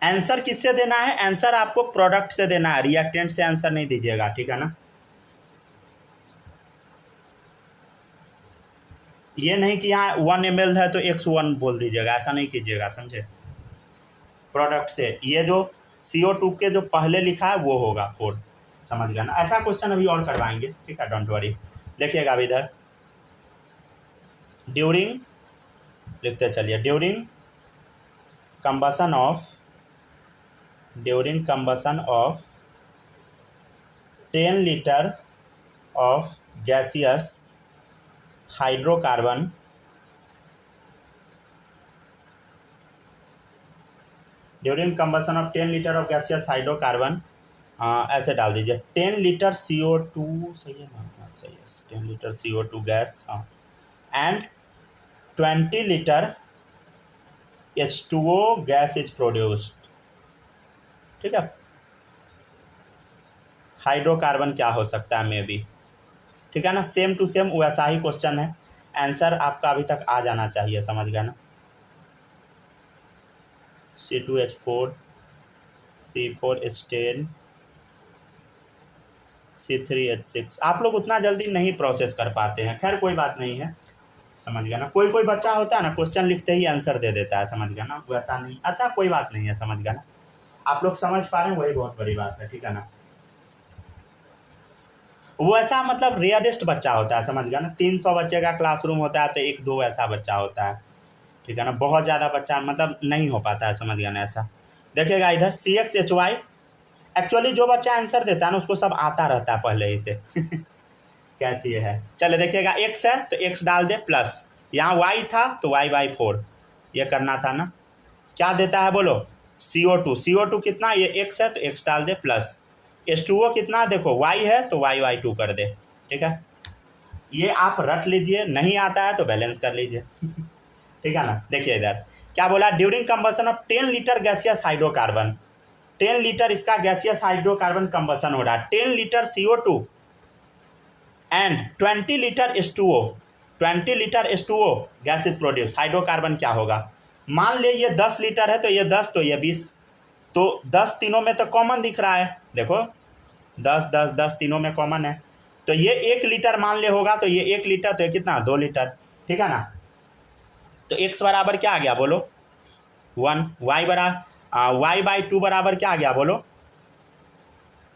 आंसर किससे देना है, आंसर आपको प्रोडक्ट से देना है, रिएक्टेंट से आंसर नहीं दीजिएगा, ठीक है ना। ये नहीं कि यहाँ 1 ml है तो X1 बोल दीजिएगा, ऐसा नहीं कीजिएगा, समझे, प्रोडक्ट से। ये जो CO2 के जो पहले लिखा है वो होगा 4, समझ गया ना। ऐसा क्वेश्चन अभी और करवाएंगे, ठीक है, डोंट वरी। देखिएगा अभी इधर ड्यूरिंग लिखते चलिए, during combustion of 10 litre of gaseous hydrocarbon during combustion of 10 litre of gaseous hydrocarbon, ऐसे डाल दीजिए 10 लीटर CO2, सही है ना? सही है, 10 लीटर CO2 गैस, हाँ, and 20 litre H2O gas is produced. ठीक है, हाइड्रोकार्बन क्या हो सकता है, मे बी। ठीक है ना, सेम टू सेम वैसा ही क्वेश्चन है, आंसर आपका अभी तक आ जाना चाहिए, समझ गया ना। C2H4 C4H10 C3H6, आप लोग उतना जल्दी नहीं प्रोसेस कर पाते हैं, खैर कोई बात नहीं है, समझ गया ना। कोई कोई बच्चा होता है ना, क्वेश्चन लिखते ही आंसर दे देता है, समझ गया ना, वैसा नहीं। अच्छा कोई बात नहीं है, समझ गया ना, आप लोग समझ पा रहे हैं, वही बहुत बड़ी बात है। ठीक है ना, वो ऐसा मतलब रेयरेस्ट बच्चा होता है, समझ गया ना। 300 बच्चे का क्लासरूम होता है तो 1-2 ऐसा बच्चा होता है। ठीक है ना, बहुत ज़्यादा बच्चा मतलब नहीं हो पाता है, समझ गया ना। ऐसा देखिएगा इधर CXHY, एक्चुअली जो बच्चा आंसर देता है ना उसको सब आता रहता है पहले ही से क्या चाहिए है, चले देखिएगा x है तो x डाल दे प्लस, यहाँ y था तो y/4, ये करना था ना। क्या देता है बोलो, CO2 कितना, ये x है तो x डाल दे प्लस, H2O कितना देखो y है तो y/2 कर दे। ठीक है, ये आप रट लीजिए, नहीं आता है तो बैलेंस कर लीजिए ठीक है ना। देखिए इधर क्या बोला, during combustion of 10 litre gaseous hydrocarbon, 10 litre इसका गैसियस हाइड्रोकार्बन कंबसन हो रहा है, 10 litre CO2 and 20 litre H2O, 20 litre H2O gas is produce, hydrocarbon क्या होगा। मान ले ये 10 लीटर है तो ये 10 तो ये 20, तो 10 तीनों में तो कॉमन दिख रहा है, देखो 10 तीनों में कॉमन है, तो ये 1 लीटर मान ले होगा, तो ये 1 लीटर तो ये कितना 2 लीटर। ठीक है ना, तो x बराबर क्या आ गया बोलो 1, y/2 बराबर क्या आ गया बोलो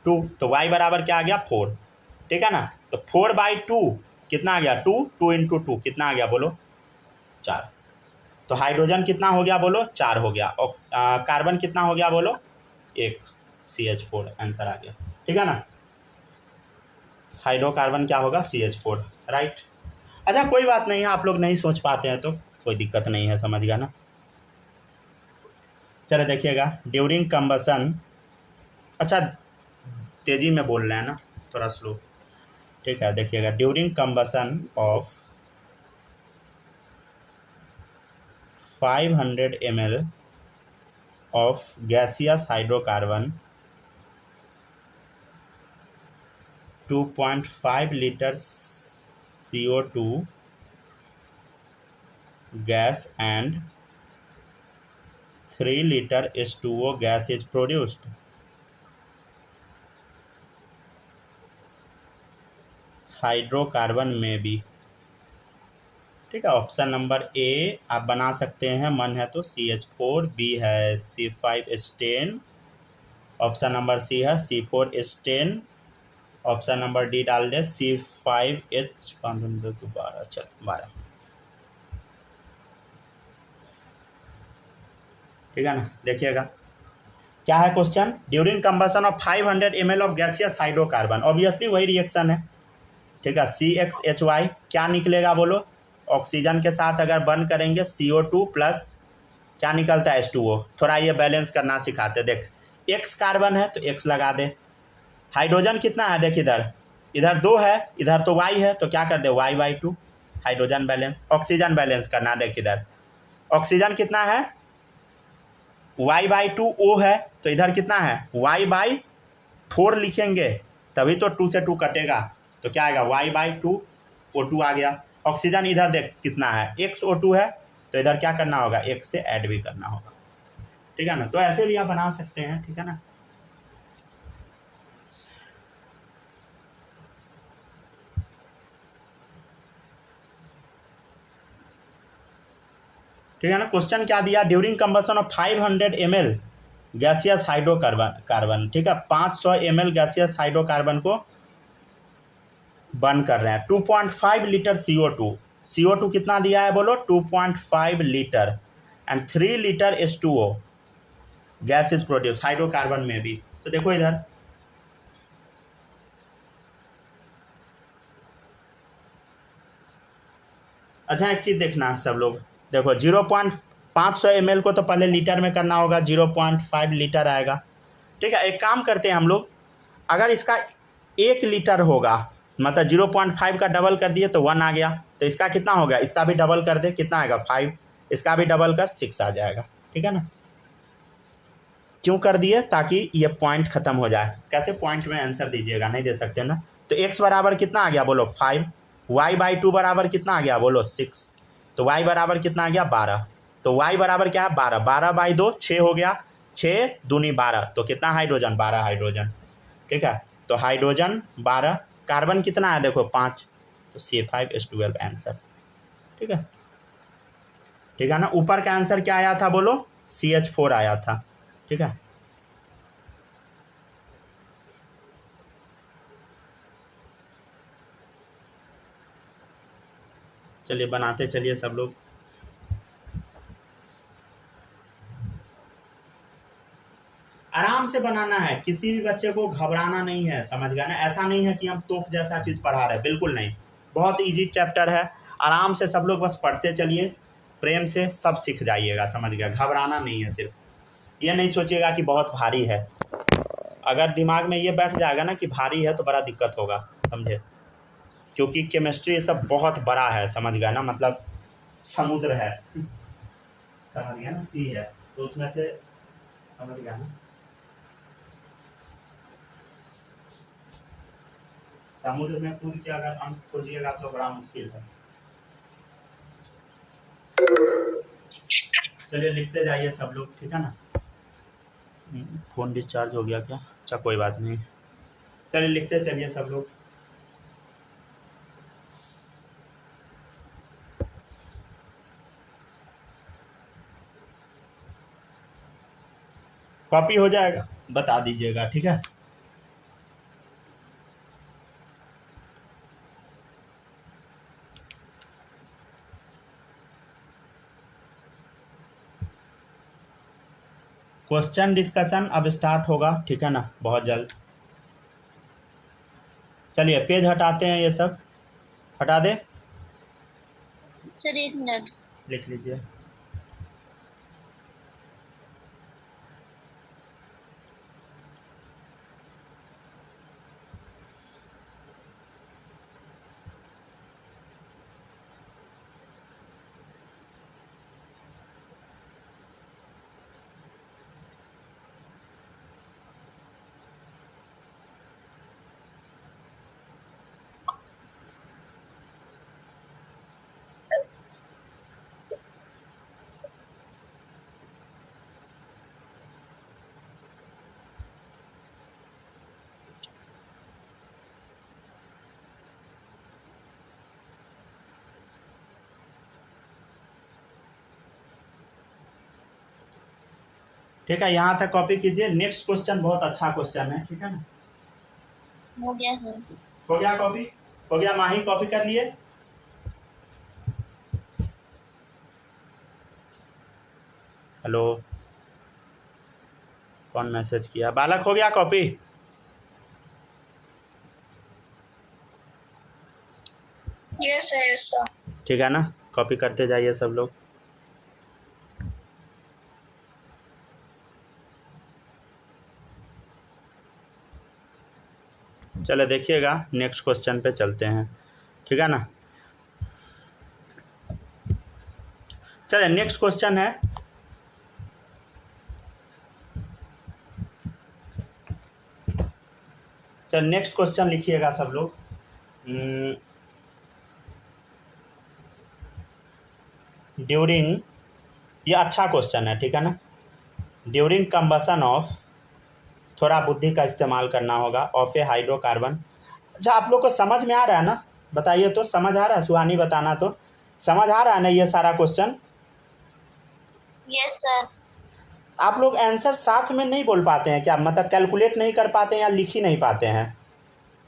2, तो y बराबर क्या आ गया 4। ठीक है ना, तो 4/2 कितना आ गया 2, 2 × 2 कितना आ गया बोलो 4, तो हाइड्रोजन कितना हो गया बोलो 4 हो गया, कार्बन कितना हो गया बोलो 1, CH4 आंसर आ गया। ठीक है ना, हाइड्रोकार्बन क्या होगा CH4, राइट। अच्छा कोई बात नहीं है, आप लोग नहीं सोच पाते हैं तो कोई दिक्कत नहीं है, समझ गया ना। चलो देखिएगा ड्यूरिंग कंबसन, अच्छा तेज़ी में बोल रहे हैं ना, थोड़ा स्लो। ठीक है, देखिएगा during combustion of 500 ml of gaseous hydrocarbon 2.5 litre CO2 gas and 3 liter H2O gas is produced. Hydrocarbon में भी, ठीक है, ऑप्शन नंबर ए आप बना सकते हैं, मन है तो CH4, बी है C5H10, ऑप्शन नंबर सी है C4H10, ऑप्शन नंबर डी डाल दे C5H 12। ठीक है ना, देखिएगा क्या है question, during combustion of 500 ml of gaseous hydrocarbon, obviously वही रिएक्शन है। ठीक है, CXHY क्या निकलेगा बोलो, ऑक्सीजन के साथ अगर बर्न करेंगे CO2 प्लस क्या निकलता है H2O। थोड़ा ये बैलेंस करना सिखाते, देख X कार्बन है तो X लगा दे, हाइड्रोजन कितना है देख इधर 2 है, इधर तो Y है, तो क्या कर दे y/2, hydrogen balance. Oxygen balance करना, देख इधर ऑक्सीजन कितना है y/2 O है, तो इधर कितना है y/4 लिखेंगे, तभी तो 2 से 2 कटेगा, तो क्या आएगा y/2 O2 आ गया। ऑक्सीजन इधर देख कितना है XO2 है, तो इधर क्या करना होगा X से ऐड भी करना होगा। ठीक है ना, तो ऐसे भी आप बना सकते हैं। ठीक है ना, ठीक है ना। क्वेश्चन क्या दिया, during combustion of 500 ml gaseous hydrocarbon, ठीक है, 500 ml गैसियस हाइड्रोकार्बन को बर्न कर रहे हैं, 2.5 लीटर CO2 कितना दिया है बोलो 2.5 litre and 3 litre H2O gas is produce, hydrocarbon में भी। तो देखो इधर अच्छा एक चीज़ देखना सब लोग, देखो 0.500 ml को तो पहले लीटर में करना होगा, 0.5 लीटर आएगा। ठीक है, एक काम करते हैं हम लोग, अगर इसका 1 लीटर होगा मतलब 0.5 का डबल कर दिए तो 1 आ गया, तो इसका कितना हो गया, इसका भी डबल कर दे, कितना आएगा 5, इसका भी डबल कर 6 आ जाएगा। ठीक है ना, क्यों कर दिए, ताकि ये पॉइंट ख़त्म हो जाए। कैसे पॉइंट में आंसर दीजिएगा, नहीं दे सकते ना। तो x बराबर कितना आ गया बोलो 5, y/2 बराबर कितना आ गया बोलो 6, तो y बराबर कितना आ गया 12, तो y बराबर क्या है 12, 12/2 6 हो गया, 6 दूनी 12, तो कितना हाइड्रोजन 12 हाइड्रोजन। ठीक है, तो हाइड्रोजन 12, कार्बन कितना है देखो 5, तो C5H12 आंसर। ठीक है, ठीक है ना। ऊपर का आंसर क्या आया था बोलो, CH4 आया था। ठीक है, चलिए बनाते चलिए सब लोग। आराम से बनाना है, किसी भी बच्चे को घबराना नहीं है, समझ गया ना। ऐसा नहीं है कि हम तोप जैसा चीज़ पढ़ा रहे हैं, बिल्कुल नहीं। बहुत इजी चैप्टर है, आराम से सब लोग बस पढ़ते चलिए, प्रेम से सब सीख जाइएगा, समझ गया। घबराना नहीं है, सिर्फ ये नहीं सोचिएगा कि बहुत भारी है। अगर दिमाग में ये बैठ जाएगा ना कि भारी है तो बड़ा दिक्कत होगा, समझे। क्योंकि केमिस्ट्री सब बहुत बड़ा है, समझ गया ना, मतलब समुद्र है, समझ गया ना, सी है, तो उसमें से समझ गया ना, समुद्र में कूद के अगर अंक खोजिएगा तो बड़ा मुश्किल है। चलिए लिखते जाइए सब लोग, ठीक है ना। फ़ोन डिस्चार्ज हो गया क्या, अच्छा कोई बात नहीं, चलिए लिखते चलिए सब लोग। कॉपी हो जाएगा, बता दीजिएगा, ठीक है। क्वेश्चन डिस्कशन अब स्टार्ट होगा, ठीक है ना, बहुत जल्द। चलिए पेज हटाते हैं, ये सब हटा दे सर 1 मिनट लिख लीजिए। ठीक है, यहाँ तक कॉपी कीजिए। नेक्स्ट क्वेश्चन बहुत अच्छा क्वेश्चन है, ठीक है ना। हो गया सर, हो गया कॉपी, हो गया। माही कॉपी कर लिए, हेलो कौन मैसेज किया, बालक हो गया कॉपी। Yes sir. ठीक है ना, कॉपी करते जाइए सब लोग। चलो देखिएगा, नेक्स्ट क्वेश्चन पे चलते हैं, ठीक है ना। चलिए नेक्स्ट क्वेश्चन है, चल नेक्स्ट क्वेश्चन लिखिएगा सब लोग। ड्यूरिंग, ये अच्छा क्वेश्चन है, ठीक है ना। ड्यूरिंग कंबसन ऑफ, थोड़ा बुद्धि का इस्तेमाल करना होगा, ऑफ ए हाइड्रोकार्बन। अच्छा आप लोग को समझ में आ रहा है ना, बताइए तो, समझ आ रहा है, सुहानी बताना तो, समझ आ रहा है ना ये सारा क्वेश्चन। Yes sir. आप लोग आंसर साथ में नहीं बोल पाते हैं क्या, मतलब कैलकुलेट नहीं कर पाते हैं या लिख ही नहीं पाते हैं,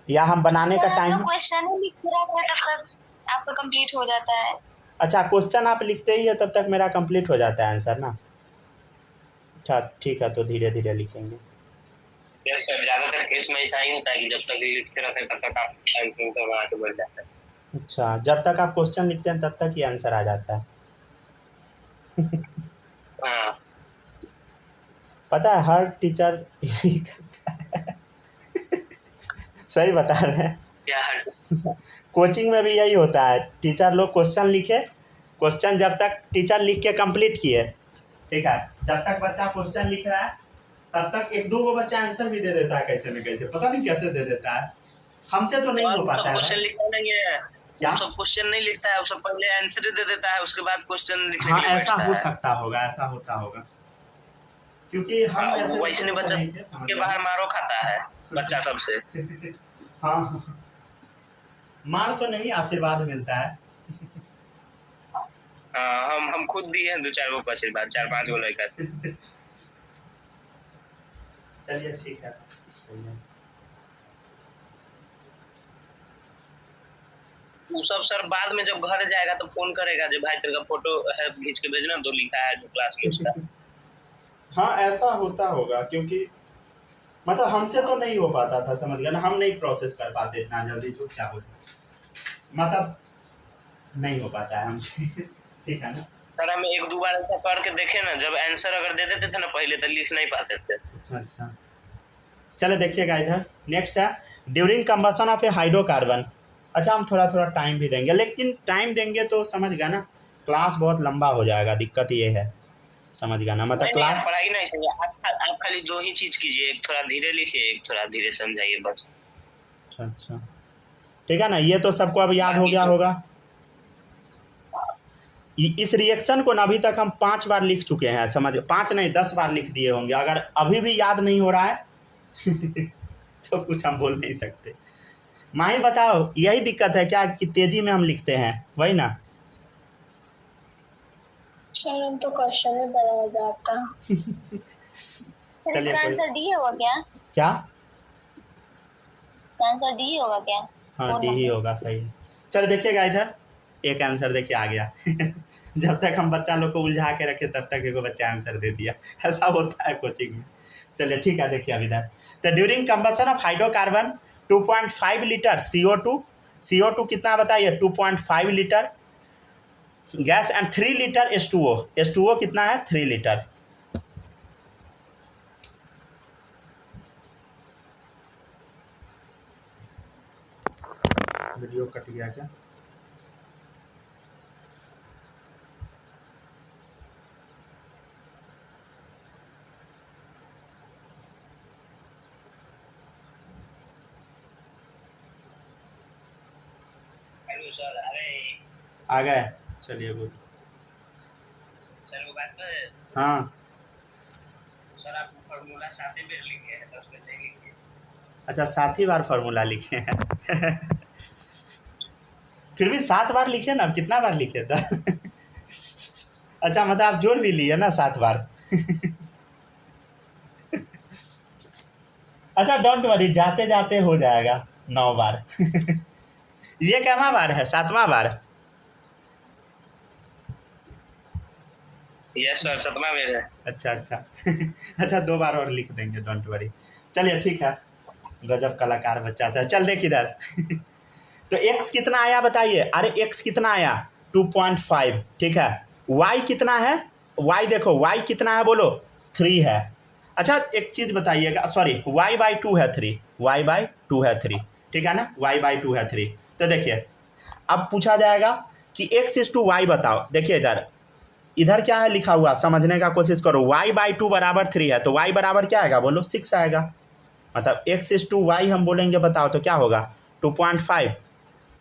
या हम बनाने का टाइम। क्वेश्चन ही लिख रहा है तब तक आपका कंप्लीट हो जाता है। अच्छा क्वेश्चन आप लिखते ही है तब तक मेरा कंप्लीट हो जाता है आंसर ना। अच्छा ठीक है, तो धीरे धीरे लिखेंगे। यस सर, ज्यादातर केस में ऐसा ही होता है कि जब तक लिखते रहते हैं तब तक आप आंसर तो आगे बढ़ जाता है। अच्छा, जब तक आप क्वेश्चन लिखते हैं तब तक ही आंसर आ जाता है। हाँ पता है हर टीचर यही करता है। सही बता रहे हैं। क्या है? कोचिंग में भी यही होता है, टीचर लोग क्वेश्चन लिखे, क्वेश्चन जब तक टीचर लिख के कंप्लीट किए, ठीक है, जब तक बच्चा क्वेश्चन लिख रहा है तब तक एक दो बच्चा आंसर भी दे देता है, कैसे न कैसे, पता नहीं कैसे दे देता है। हमसे तो नहीं हो पाता है। क्वेश्चन लिखता नहीं है, क्या? सब क्वेश्चन नहीं लिखता है, वो सब पहले आंसर दे देता है, उसके बाद क्वेश्चन लिखने हाँ के लिए ऐसा बैठता हो है। सकता होगा, ऐसा होता होगा, क्योंकि हम ऐसे वैसे नहीं बच्चा नहीं थे, समझ के गए। बाहर मारो खाता है बच्चा सबसे। हाँ, मार तो नहीं, आशीर्वाद मिलता है। हाँ हम खुद दिए हैं 2-4 गो आशीर्वाद, 4-5 गो लड़का। चलिए ठीक है, सही है। वो सब सर बाद में जब घर जाएगा तो फोन करेगा जो भाई तेरे का फोटो है खींच के भेजना, तो लिखा है जो क्लास में उसका। हाँ ऐसा होता होगा, क्योंकि मतलब हमसे तो नहीं हो पाता था, समझ गया ना, हम नहीं प्रोसेस कर पाते इतना जल्दी, जो क्या होता मतलब नहीं हो पाता है हमसे। ठीक है ना सर हम 1-2 बार ऐसा करके देखे ना, जब आंसर अगर दे देते थे ना पहले तो लिख नहीं पाते थे। अच्छा अच्छा, चलो देखिएगा इधर, नेक्स्ट है during combustion of A hydrocarbon. अच्छा हम थोड़ा थोड़ा टाइम भी देंगे, लेकिन टाइम देंगे तो समझ गया ना क्लास बहुत लंबा हो जाएगा, दिक्कत ये है, समझ गया ना, मतलब क्लास। पढ़ाई नहीं चाहिए, आप खाली 2 ही चीज कीजिए, एक थोड़ा धीरे लिखिए, एक थोड़ा धीरे समझाइए बस। अच्छा अच्छा ठीक है ना, ये तो सबको अब याद हो गया होगा। इस रिएक्शन को ना अभी तक हम 5 बार लिख चुके हैं, समझ, 5 नहीं 10 बार लिख दिए होंगे, अगर अभी भी याद नहीं हो रहा है तो कुछ हम बोल नहीं सकते। माही बताओ, यही दिक्कत है क्या कि तेजी में हम लिखते हैं, वही ना? सर हम तो क्वेश्चन ही बनाया जाता। चलिए इसका आंसर डी होगा क्या? क्या? इसका आंसर डी होगा क्या? हाँ डी ही होगा, सही है। चलो देखिएगा इधर, एक आंसर देखिए आ गया। जब तक हम बच्चा लोग को उलझा के रखे तब तक एक बच्चा आंसर दे दिया, ऐसा होता है कोचिंग में। चलिए ठीक है, देखिए अब इधर, तो during combustion of hydrocarbon 2.5 litre CO2 कितना बताइए, 2.5 litre gas and 3 litre H2O कितना है, 3 लीटर। वीडियो कट गया क्या? सर अरे आ गए, चलिए गुड। सर वो बात है, हाँ सर आप फार्मूला 7 बार लिखे हैं, 10 बार नहीं लिखे। अच्छा 7 ही बार फार्मूला लिखे हैं। फिर भी 7 बार लिखे ना, कितना बार लिखे था? अच्छा मतलब आप जोड़ भी लिए ना 7 बार। अच्छा डोंट वरी, जाते जाते हो जाएगा 9 बार। ये कितना बार है, 7वां बार? यस सर 7वां बार है। अच्छा अच्छा। अच्छा 2 बार और लिख देंगे, डोंट वरी। चलिए ठीक है, गजब कलाकार बच्चा था। चल देख इधर। तो x कितना आया बताइए, अरे x कितना आया 2.5, ठीक है। y कितना है, y देखो y कितना है बोलो, 3 है। अच्छा एक चीज़ बताइएगा, सॉरी y/2 है 3, y/2 है 3, ठीक है ना, y/2 है 3। तो देखिए अब पूछा जाएगा कि x/y बताओ, देखिए इधर, इधर क्या है लिखा हुआ, समझने का कोशिश करो, y/2 बराबर 3 है, तो y बराबर क्या आएगा बोलो, 6 आएगा। मतलब x/y हम बोलेंगे, बताओ तो क्या होगा 2.5,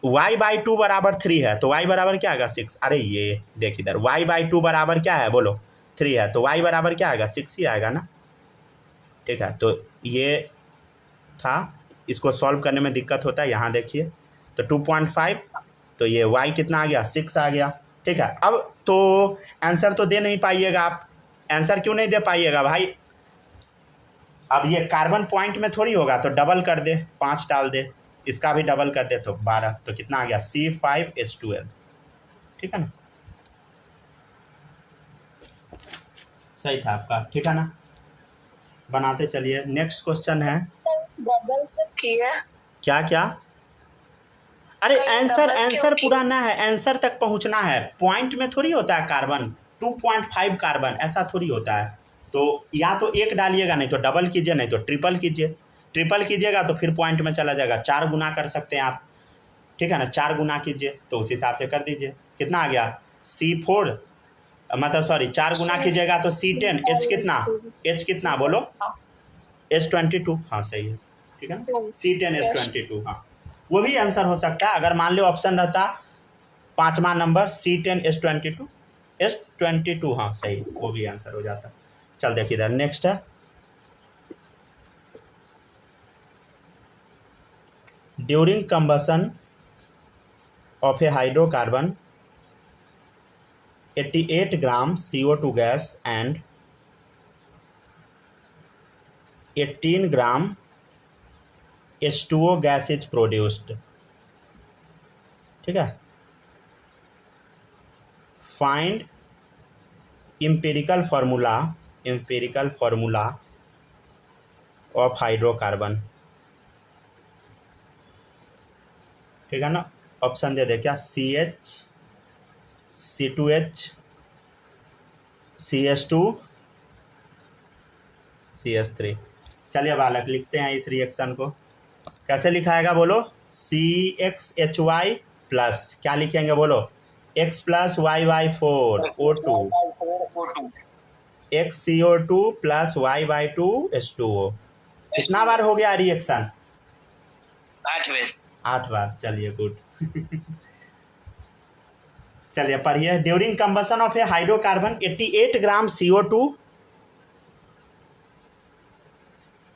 y/2 बराबर 3 है, तो y बराबर क्या आएगा 6। अरे ये देख इधर, y/2 बराबर क्या है बोलो 3 है, तो y बराबर क्या आएगा 6 ही आएगा ना, ठीक है। तो ये था, इसको सॉल्व करने में दिक्कत होता है, यहाँ देखिए तो 2.5, तो ये y कितना आ गया 6 आ गया, ठीक है। अब तो आंसर तो दे नहीं पाइएगा आप, आंसर क्यों नहीं दे पाइएगा भाई, अब ये कार्बन पॉइंट में थोड़ी होगा, तो डबल कर दे, 5 डाल दे, इसका भी डबल कर दे तो 12, तो कितना आ गया C5H12, ठीक है ना, सही था आपका, ठीक है ना। बनाते चलिए, नेक्स्ट क्वेश्चन है। डबल किया क्या क्या? अरे नहीं, आंसर double आंसर क्योंकि- पूरा ना है, आंसर तक पहुंचना है। पॉइंट में थोड़ी होता है कार्बन, 2.5 कार्बन ऐसा थोड़ी होता है। तो या तो एक डालिएगा, नहीं तो डबल कीजिए, नहीं तो ट्रिपल कीजिए। ट्रिपल कीजिएगा तो फिर पॉइंट में चला जाएगा, 4 गुना कर सकते हैं आप, ठीक है ना। 4 गुना कीजिए तो उस हिसाब से कर दीजिए। कितना आ गया C4, मतलब सॉरी 4 गुना कीजिएगा तो C10, H कितना बोलो, H22, हाँ सही है, ठीक है ना, C10 H22, हाँ वो भी आंसर हो सकता है। अगर मान लो ऑप्शन रहता 5वां नंबर C10 H22, हाँ सही, वो भी आंसर हो जाता। चल देखिए इधर नेक्स्ट है, during combustion of A hydrocarbon 88 gram CO2 gas and 18 gram H2O gas is produced, ठीक है। Find empirical formula of hydrocarbon, ठीक है ना। ऑप्शन दे दे क्या, CH, C2H, CS2, CS3। चलिए अब अलग लिखते हैं इस रिएक्शन को। कैसे लिखाएगा बोलो, CXHY प्लस क्या लिखेंगे बोलो, X plus Y/4 O2, XCO2 plus Y/2 H2O। कितना बार हो गया रिएक्शन, 8 बार। चलिए गुड। चलिए पढ़िए, during combustion of A hydrocarbon 88 gram CO2,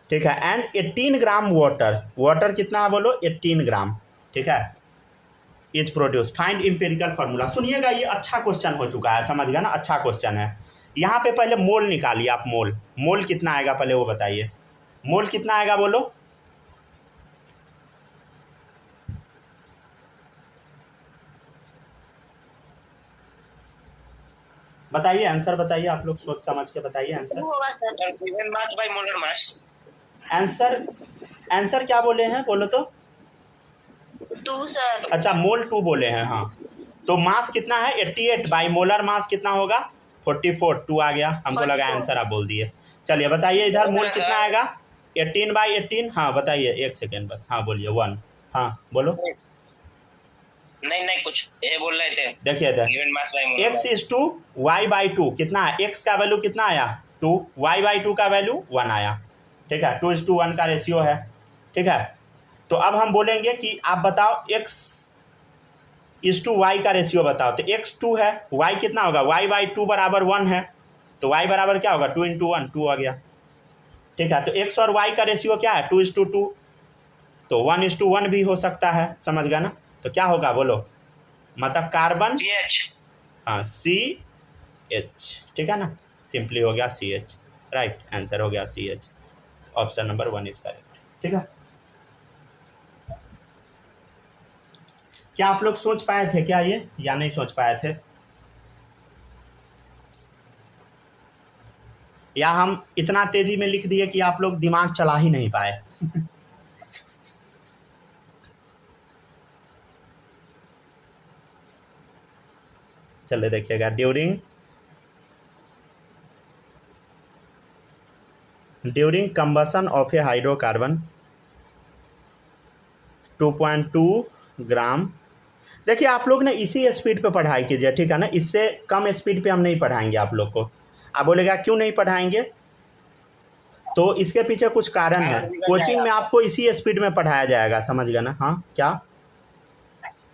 ठीक है, एंड 18 ग्राम वाटर कितना है बोलो, 18 ग्राम, ठीक है, is produce. Find empirical formula. सुनिएगा ये अच्छा क्वेश्चन हो चुका है, समझ गया ना, अच्छा क्वेश्चन है। यहाँ पे पहले मोल निकालिए आप, मोल कितना आएगा पहले वो बताइए, मोल कितना आएगा बोलो, बताइए आंसर बताइए, आप लोग सोच समझ के बताइए आंसर। आंसर क्या बोले हैं बोलो तो, 2 सर। अच्छा मोल 2 बोले हैं, हाँ। तो मास कितना है 88, बाई मोलर मास कितना होगा 44, 2 आ गया, हमको लगा आंसर आप बोल दिए। चलिए बताइए इधर मोल कितना आएगा, 18/18, हाँ बताइए, एक सेकेंड बस, हाँ बोलिए 1, हाँ बोलो। नहीं कुछ ये बोल रहे थे, देखिए इधर X/Y/2 कितना है, X का वैल्यू कितना आया 2, Y/2 का वैल्यू 1 आया, ठीक है, 2:1 का रेशियो है, ठीक है। तो अब हम बोलेंगे कि आप बताओ X/Y का रेशियो बताओ, तो X 2 है, Y कितना होगा, Y/2 बराबर 1 है, तो Y बराबर क्या होगा 2 × 1, 2 आ गया, ठीक है। तो X और Y का रेशियो क्या है 2:2, तो 1:1 भी हो सकता है, समझ गया ना। तो क्या होगा बोलो, मतलब कार्बन हाँ CH, ठीक है ना, सिंपली हो गया CH, राइट, आंसर हो गया CH, option number 1 is correct, ठीक है। क्या आप लोग सोच पाए थे क्या ये, या नहीं सोच पाए थे, या हम इतना तेजी में लिख दिए कि आप लोग दिमाग चला ही नहीं पाए। चलिए देखिएगा, during combustion of A hydrocarbon 2.2 ग्राम। देखिए आप लोग ना इसी स्पीड पे पढ़ाई कीजिए, ठीक है ना, इससे कम स्पीड पे हम नहीं पढ़ाएंगे आप लोग को। आप बोलेगा क्यों नहीं पढ़ाएंगे, तो इसके पीछे कुछ कारण है, कोचिंग में आपको इसी स्पीड में पढ़ाया जाएगा, समझ गया ना। हाँ क्या,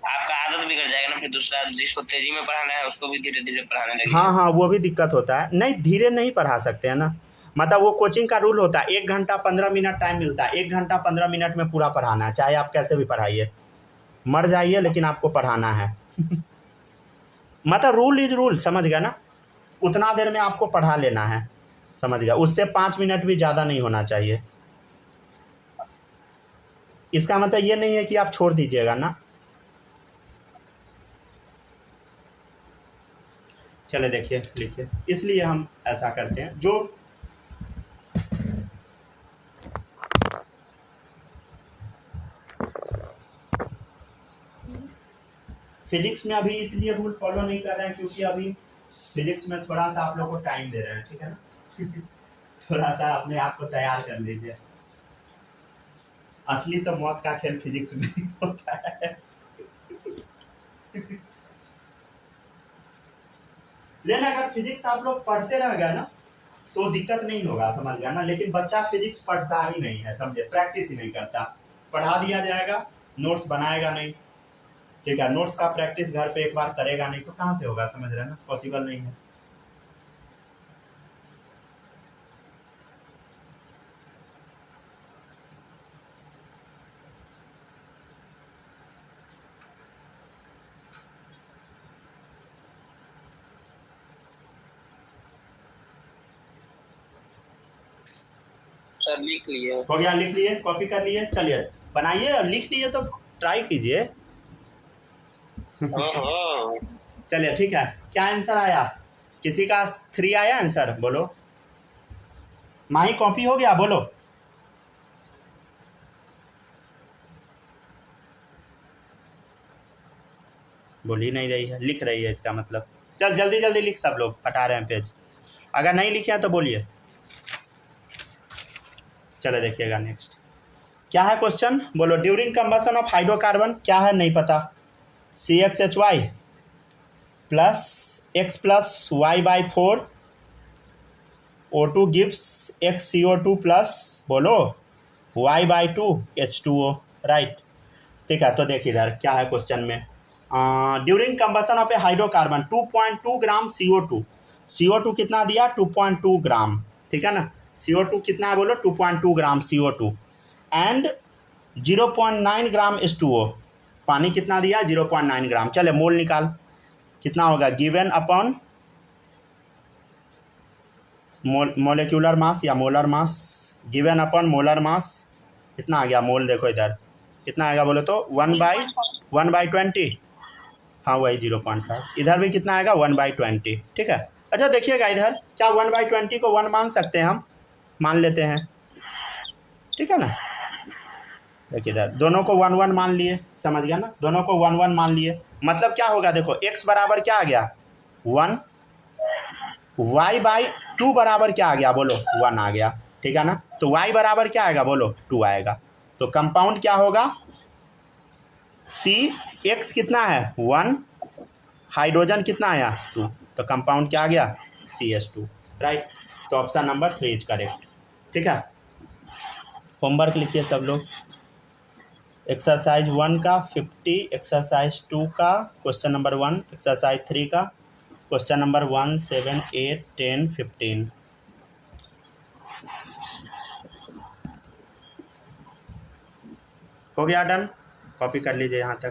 आपका आदत बिगड़ जाएगा ना, फिर दूसरा जिसको तेजी में पढ़ाना है उसको भी धीरे धीरे पढ़ाने लगेगा। हाँ वो भी दिक्कत होता है, नहीं धीरे नहीं पढ़ा सकते हैं ना, मतलब वो कोचिंग का रूल होता है 1 घंटा 15 मिनट टाइम मिलता है, 1 घंटा 15 मिनट में पूरा पढ़ाना है, चाहे आप कैसे भी पढ़ाइए, मर जाइए लेकिन आपको पढ़ाना है। मतलब रूल इज रूल, समझ गया ना, उतना देर में आपको पढ़ा लेना है, समझ गया, उससे 5 मिनट भी ज़्यादा नहीं होना चाहिए। इसका मतलब ये नहीं है कि आप छोड़ दीजिएगा ना। चले देखिए लिखिए, इसलिए हम ऐसा करते हैं, जो फिजिक्स में अभी इसलिए रूल फॉलो नहीं कर रहे हैं क्योंकि अभी फिजिक्स में थोड़ा सा आप लोग को टाइम दे रहे हैं, ठीक है ना। थोड़ा सा अपने आप को तैयार कर लीजिए। असली तो मौत का खेल फिजिक्स में होता है। लेकिन अगर फिजिक्स आप लोग पढ़ते रह गए ना तो दिक्कत नहीं होगा, समझ गया ना। लेकिन बच्चा फिजिक्स पढ़ता ही नहीं है, समझे, प्रैक्टिस ही नहीं करता। पढ़ा दिया जाएगा, नोट्स बनाएगा नहीं, ठीक है, नोट्स का प्रैक्टिस घर पे एक बार करेगा नहीं तो कहाँ से होगा, समझ रहे हैं ना, पॉसिबल नहीं है। सर लिख लिए। हो गया, लिख लिए, कॉपी कर लिए, चलिए बनाइए। और लिख लिए तो ट्राई कीजिए। चलिए ठीक है, क्या आंसर आया? किसी का 3 आया आंसर, बोलो। माही कॉपी हो गया, बोलो। बोल ही नहीं रही है, लिख रही है इसका मतलब। चल जल्दी जल्दी लिख, सब लोग हटा रहे हैं पेज। अगर नहीं लिखे हैं तो बोलिए। चलो देखिएगा नेक्स्ट क्या है क्वेश्चन, बोलो। ड्यूरिंग कंबशन ऑफ हाइड्रोकार्बन क्या है, नहीं पता। CXHY plus X plus Y/4 O2 gives XCO2 plus, बोलो, Y/2 H2O, राइट। ठीक है, तो देखिए इधर क्या है क्वेश्चन में। During combustion of A hydrocarbon 2.2 gram CO2, CO2 कितना दिया, 2.2 ग्राम, ठीक है ना। CO2 कितना है, बोलो, 2.2 ग्राम CO2 एंड 0.9 ग्राम H2O। पानी कितना दिया, 0.9 ग्राम। चले मोल निकाल, कितना होगा, गिवन अपॉन मोलिकुलर मास या molar mass, given upon molar mass, कितना आ गया मोल, देखो इधर कितना आएगा, बोलो तो 1/20। हाँ वही 0.5। इधर भी कितना आएगा, 1/20, ठीक है। अच्छा देखिएगा इधर, क्या 1/20 को 1 मान सकते हैं हम, मान लेते हैं, ठीक है ना। देखिए इधर दोनों को 1 मान लिए, समझ गया ना, दोनों को 1 मान लिए। मतलब क्या होगा, देखो x बराबर क्या आ गया, 1, y/2 बराबर क्या आ गया, बोलो 1 आ गया, ठीक है ना। तो y बराबर क्या आएगा, बोलो 2 आएगा। तो कंपाउंड क्या होगा, x कितना है 1, हाइड्रोजन कितना आया 2, तो कंपाउंड क्या आ गया, CH2, राइट। तो ऑप्शन नंबर 3 इज करेक्ट, ठीक है। होमवर्क लिखिए सब लोग। एक्सरसाइज 1 का 50, एक्सरसाइज 2 का क्वेश्चन नंबर 1, एक्सरसाइज 3 का क्वेश्चन नंबर 1, 7, 8, 10, 15। हो गया डन, कॉपी कर लीजिए यहाँ तक।